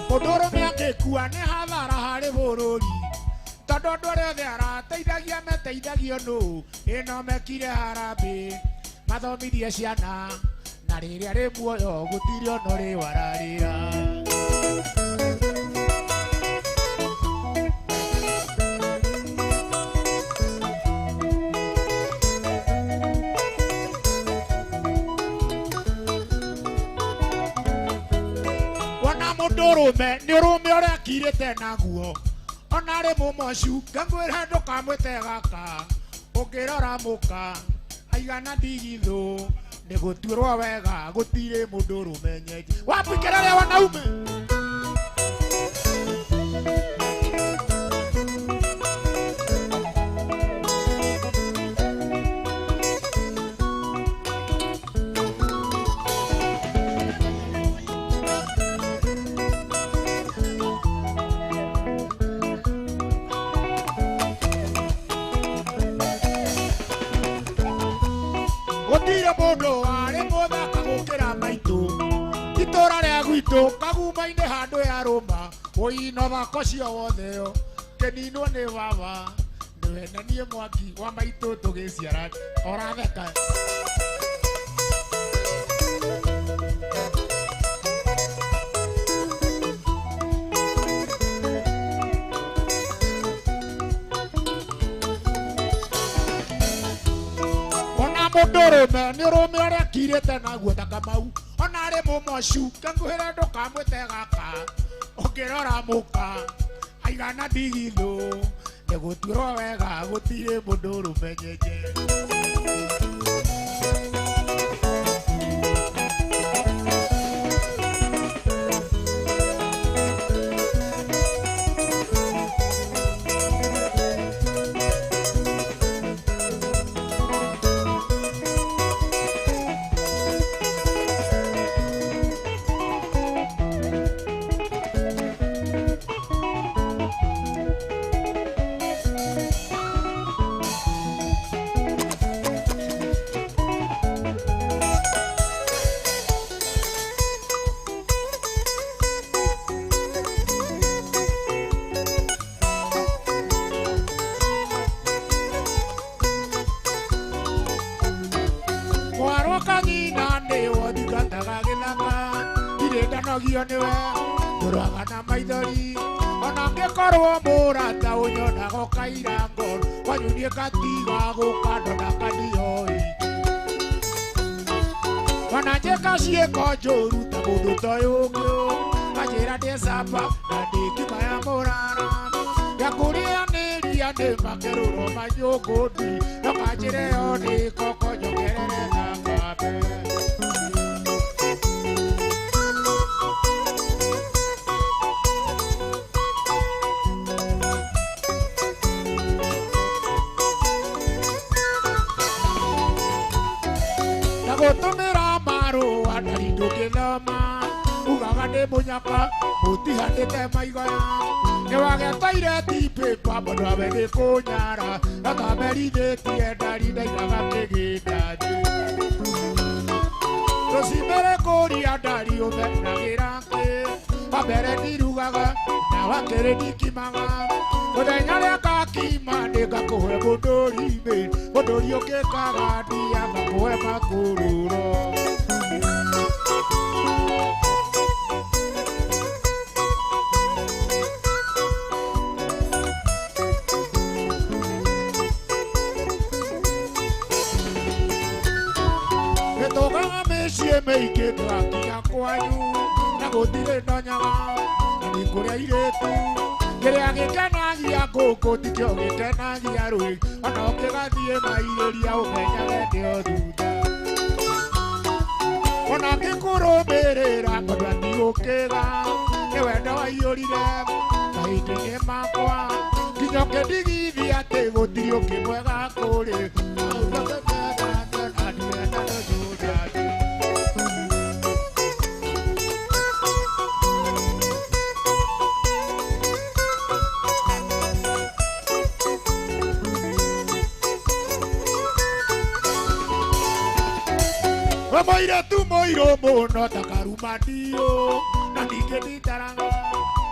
Mũndũrũme angĩkua nĩ hathara harĩ bũrũri tondũ andũ arĩa othe arateithagia meteithagio nũ ĩno mekire harambĩ mathomithie ciana na rĩrĩa rĩ muoyo gũtirĩ ona ũrĩ wararĩra. mudurume ni urume uria kirite naguo ona ri mumocu ngangwira ndukamwite gaka ungirora muka aigana ndigithu ni gutuirwo wega gutire mudurume nyenje wapikira ria wanaume gutire mundu ari muthaka gukira maitu itura ria gwitu kaguma-ini handu ya ruma uino thako cio wotheo keninwo ni baba niwe na nie mwaki wa maitu tugiciara oratheka mudurume ni urume uria kirite naguo ta Kamau ona ri mumocu ngangwira ndukamwite gaka ungirora muka aigana ndigithu ni gutuirwo wega gutire mudurume nyenje nogio niwe nduraga na maithori ona ngikorwo murata unyonaga kaira ngoro kwanyunie katiga gukandona kanioi ona njika ciiko njuru ta mundu toyu ungi anjira ndi camba na ndi ngima ya murara ngakurianiria ndi makeruro manyungundi nokanjire yo ndi koko njogerere thakame gutumira marua ndari ndungithoma ugaga ndi munyaka mutihandite maigoya niwageteire tipepa mundu awe ni kunyara akamerithitie ndari ndaigaga kigindani rucimere kuria ndari umenagira ki wambere ndirugaga na wakiri ndikimaga muthenya ria ngakima ndingakuhe mundurime munduri ungikaga ndia ngakuhe makururo nitugaga micii miingi twakinya kwanyu na gutire ndonyaga na nikuria iritu kiria gikenagia nguku tikio gikenagia rui ona ukigathie mairiria umenyage ndio thutha ona ngikurumirira tondu atigukiga ni wendo waiyurire mahinda-ini makwa nginya ukindigithia ati gutiri ukimwega kuri moire tu moiro muno takaruma ndio na ningĩ nditaraga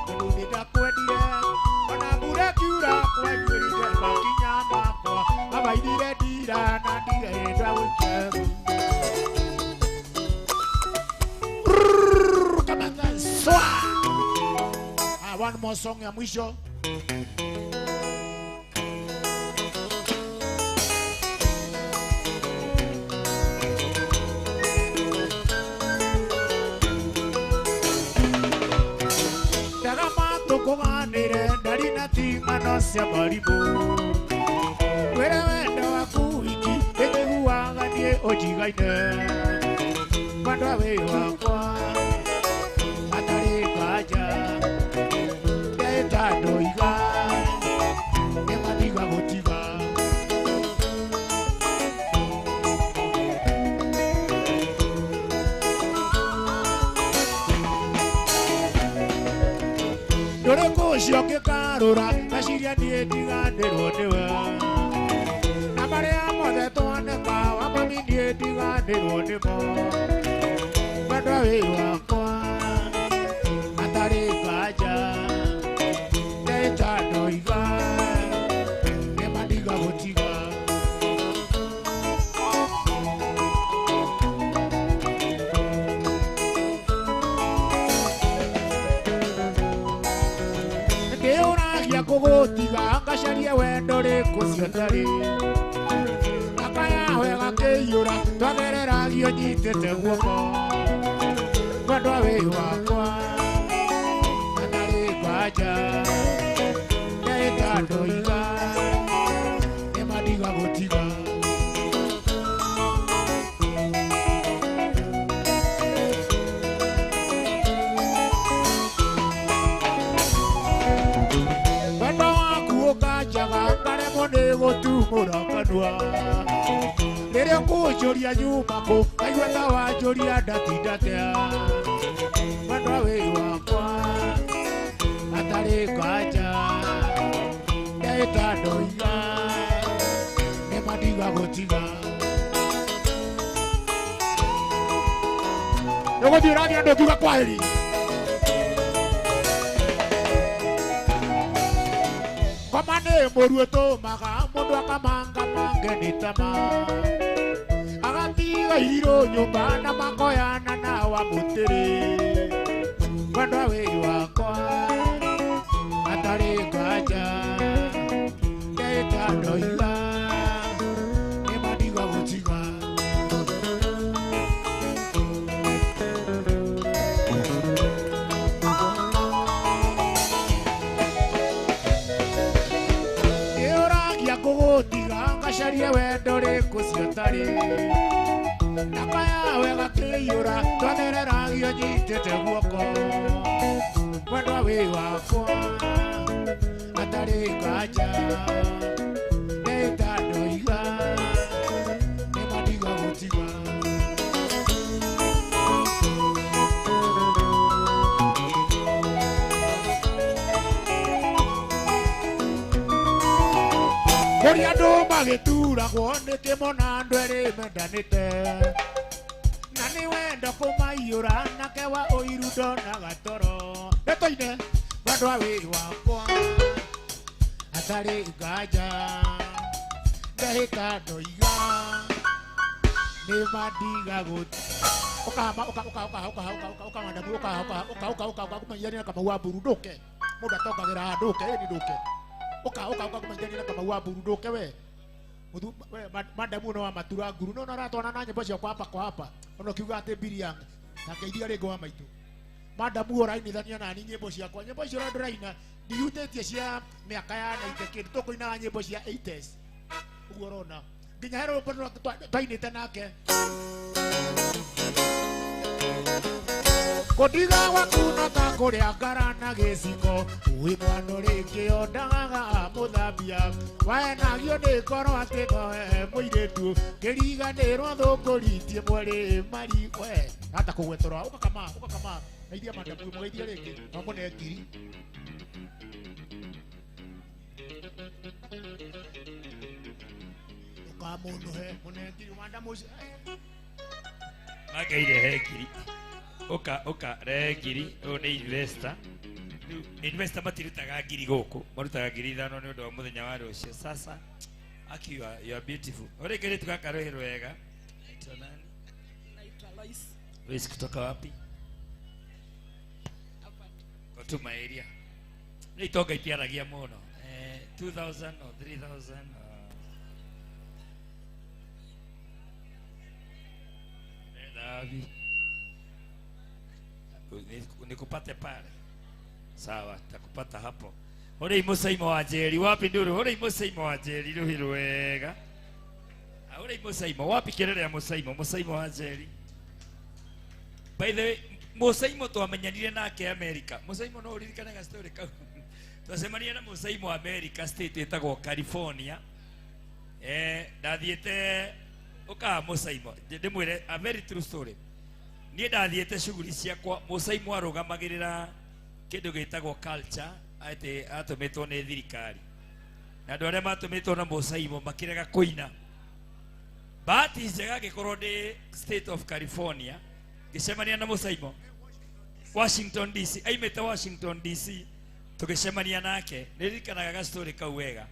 tondũ nĩndakwendire ona mbura kiura kwanjũrire makinya makwa amairire ndira na ndirenda gũikegu kamanga swa one more song ya mwisho. ciana cia marimũ wĩra wendo waku wiki ĩkĩguaga niĩ ũnjigaine mwendwa wĩ wakwa hatarĩ nganja ndeta ndũiga nĩmathiga gũtiga ndũrĩkũ ũcio ngĩkarũra meciria niĩ ndiganĩrwo nĩwe na marĩa mothe twaneka wa mami niĩ ndiganĩrwo nĩmo mwendwa wĩ wakwa hatarĩ nganja ndeta ndũiga nĩmandiga gũtiga ndĩũragia kũgũtiga ngacaria wendo rĩkũ ciotari akaya wega kĩiyũra twagereragio nyitĩte guoko mwendwa wĩ wakwa hatarĩ nganja ndeta ndũiga nĩmandiga gũtiga wendo waku ũkanjaga ngaremwo nĩ gũtumũra kanua rĩrĩa ũkũnjũria nyuma kũ ngaigua ta wanjũria ndatindatea mwendwa wĩ wakwa hatarĩ nganja ndeta ndũiga nĩmandiga gũtiga nĩgũthiĩ ũrathiĩ andũ ngiuga kwaheri koma nĩ mũru ũtũmaga mũndũ akamanga mange nĩ tama agatiga irũ nyũmba na makoyana na wa mũtĩrĩ mwendwa wĩ wakwa hatarĩ nganja ndeta ndũiga nĩmandiga gũtiga kũgũtiga ngacarie wendo rĩkũ ciotari nakaya wega kĩiyũra twagereragio nyitĩte guoko mwendwa wĩ wakwa hatarĩ nganja ndeta ndũiga nĩmandiga gũtiga kũrĩa andũ magĩturagwo nĩ kĩmona andũ erĩ mendanĩte na nĩ wendo kũmaiyũra nake wa ũiru ndonaga toro nĩtũine mwendwa wĩ wakwa hatarĩ nganja ndehĩta ndũiga nĩmandiga gũtiga ũkamandamũkamanyania na Kamau wa Mburu ndũke mũndũ atongagĩra ndũke ĩni ndũke kumanyania kama wa Mburu ndũke we mandamu no wa matura nguru no naratwana na nyĩmbo cia hapa kwa hapa ono kiuga atĩ Biriang na keithia rĩngĩ wa maitũ mandamu ũrainithania nani nyĩmbo ciakwa nyĩmbo icio ndĩraina ndihutĩtie cia mĩaka ya 90 kĩndũ tũkũinaga nyĩmbo cia 80s ũguo ũrona nginya he rũmbo twainĩte nake kũndiga gwaku ta kũrĩa ngara na gĩciko wĩ mwana rĩngĩ ondagaga mũthambia waenagio nĩ ngoro atĩ noe mũirĩtu kĩriganĩrwo thũngũritie mwerĩ mari we hata kũgwetorwa ũkakama na iria mandamu mũgeithie rĩngĩ no mũne ngiri ũkamũnũhe mũne ngiri mandamu ũcio mageire he ngiri Oka regiri one investor matirutaga ngiri gũkũ marutaga ngiri 5 nĩ ũndũ wa mũthenya wa rũciũ sasa akiwa you are beautiful ore kile tukakarohero wega naitwa nani naitwa Lois Lois kutoka wapi hapa Kotuma area ni toka ikiaragia muno 2000 or 3000 Davi nikupate pale sawa takupata hapo Hore imusaimo wa Njeri wapi nduru hore imusaimo wa Njeri ruhiru wega. Hore imusaimo wapi kelele ya musaimo wa Njeri. By the way, musaimo twamenyanire nake America. Musaimo no uririkana ga story ka. Twasemania na musaimo wa America state etagwo California. Ndathiete uka musaimo. Ndimwire a very true story. Niĩ ndathiete shughuli ciakwa musaimo arugamagirira kindu gitagwo culture ate atumitwo ni thirikari na andu aria matumitwo na musaimo makirega kuina bahati njega gikorwo ndi state of California gicemania na musaimo Washington DC aimete Washington DC tugicemania nake nirikanaga ga story kau wega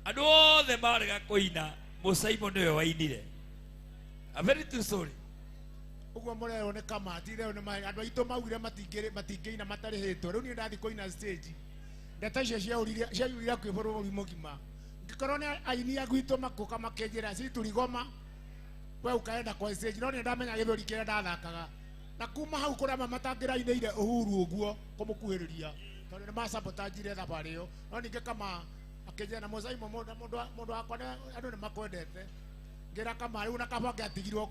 andu othe marega kuina musaimo niwe wainire a very true story. Uguo murero ne kamati rero ne andu aitu maugire matingeina matarihitwo riu ni ndathi kuina stage ndeta cia ciaurira kwiboro mugima ngikorwo ni aini agwito makuka makenjira ci turigoma we ukaenda kwa stage no ni ndamenya githuri kire ndathakaga na kuma hau kuria mamatangiraine Uhuru uguo kumukuhiriria tondu ni masabotajire thabari yo no ninge kama akenjira na musaimo mundu akwa andu ni makwendete ngira kama riu na kabanga atigirwo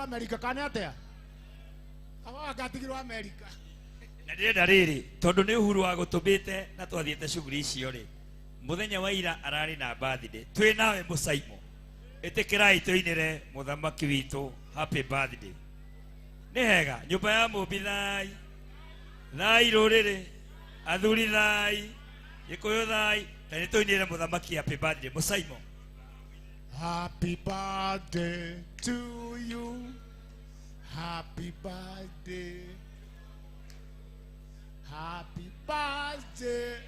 America kana atia kabanga atigirwo America na ndirenda riri tondu ni Uhuru wa gutumite na twathiete shughuli icio ri muthenya wa ira arari na birthday twi nawe musaimo itikirai tuinire muthamaki witu happy birthday ni hega nyumba ya mumbi thai ruriri athuri thai gikuyu thai na ni tuinire muthamaki happy birthday musaimo. Happy birthday to you. Happy birthday. Happy birthday.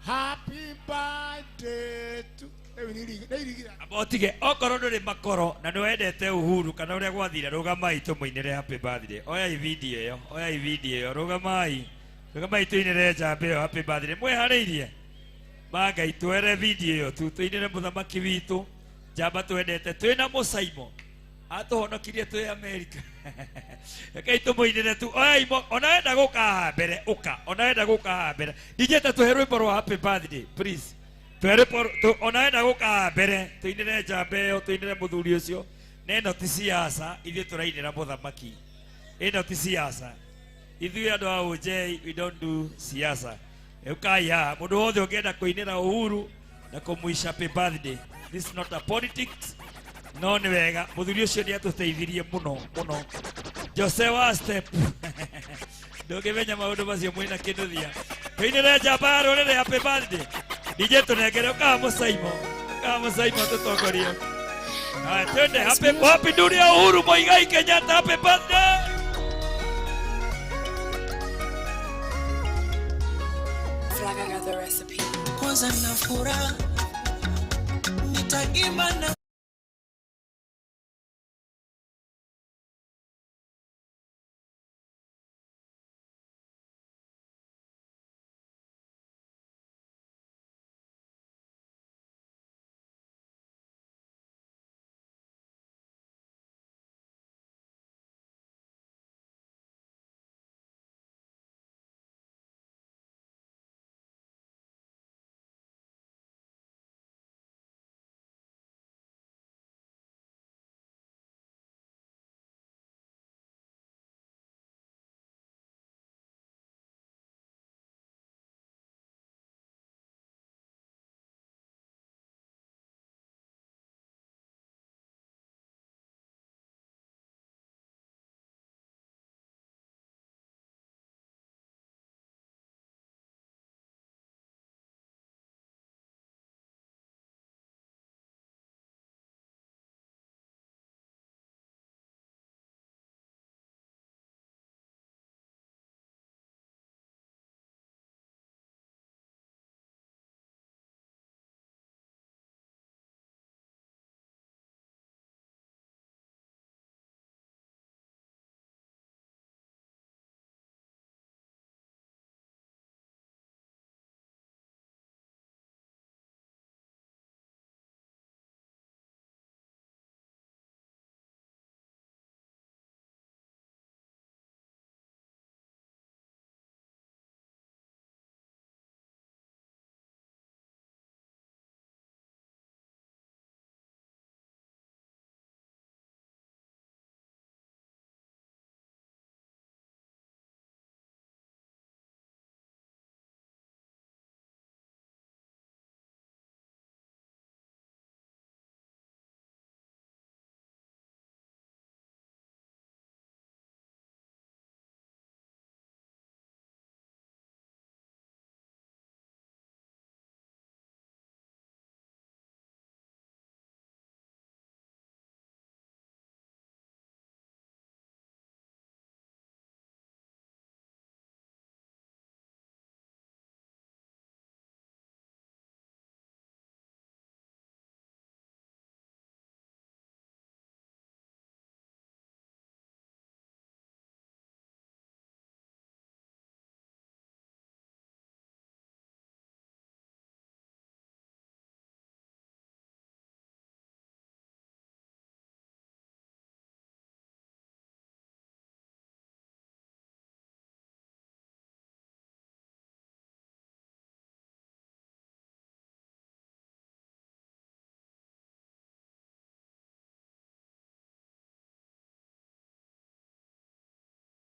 Happy birthday to abotige okoro nduri makoro na niwendete Uhuru kana uria gwathire rugamai tumuinire happy birthday oya i video yo rugamai tuinire njambe yo happy birthday mwihariirie baga itwere video yo tuinire muthamaki witu njamba twendete twina musaimo atuhonokirie twi America kai tumuinire tu oya onaenda guka mbere onaenda guka mbere dijeta tuherwe boro happy birthday please tuherwe onaenda guka mbere tuinire njambe yo tuinire muthuri ucio neno ti siasa ithuĩ tũrainĩra mũthamaki ĩno ti siasa ithuĩ andũ a OJ we don't do siasa ukaya mundu wothe ungienda kuinira Uhuru na kumuisha happy birthday this is not a politics no ni wega muthuri ucio ni atuteithirie muno Jose wa step ndugimenya maundu macio mwina kinuthia tuinire njamba rurire happy birthday DJ tunengere uka musaimo tutongorio twende happy dunia Uhuru Muigai Kenyatta happy birthday. I got the recipe. Kwanza na furaha nitaimba na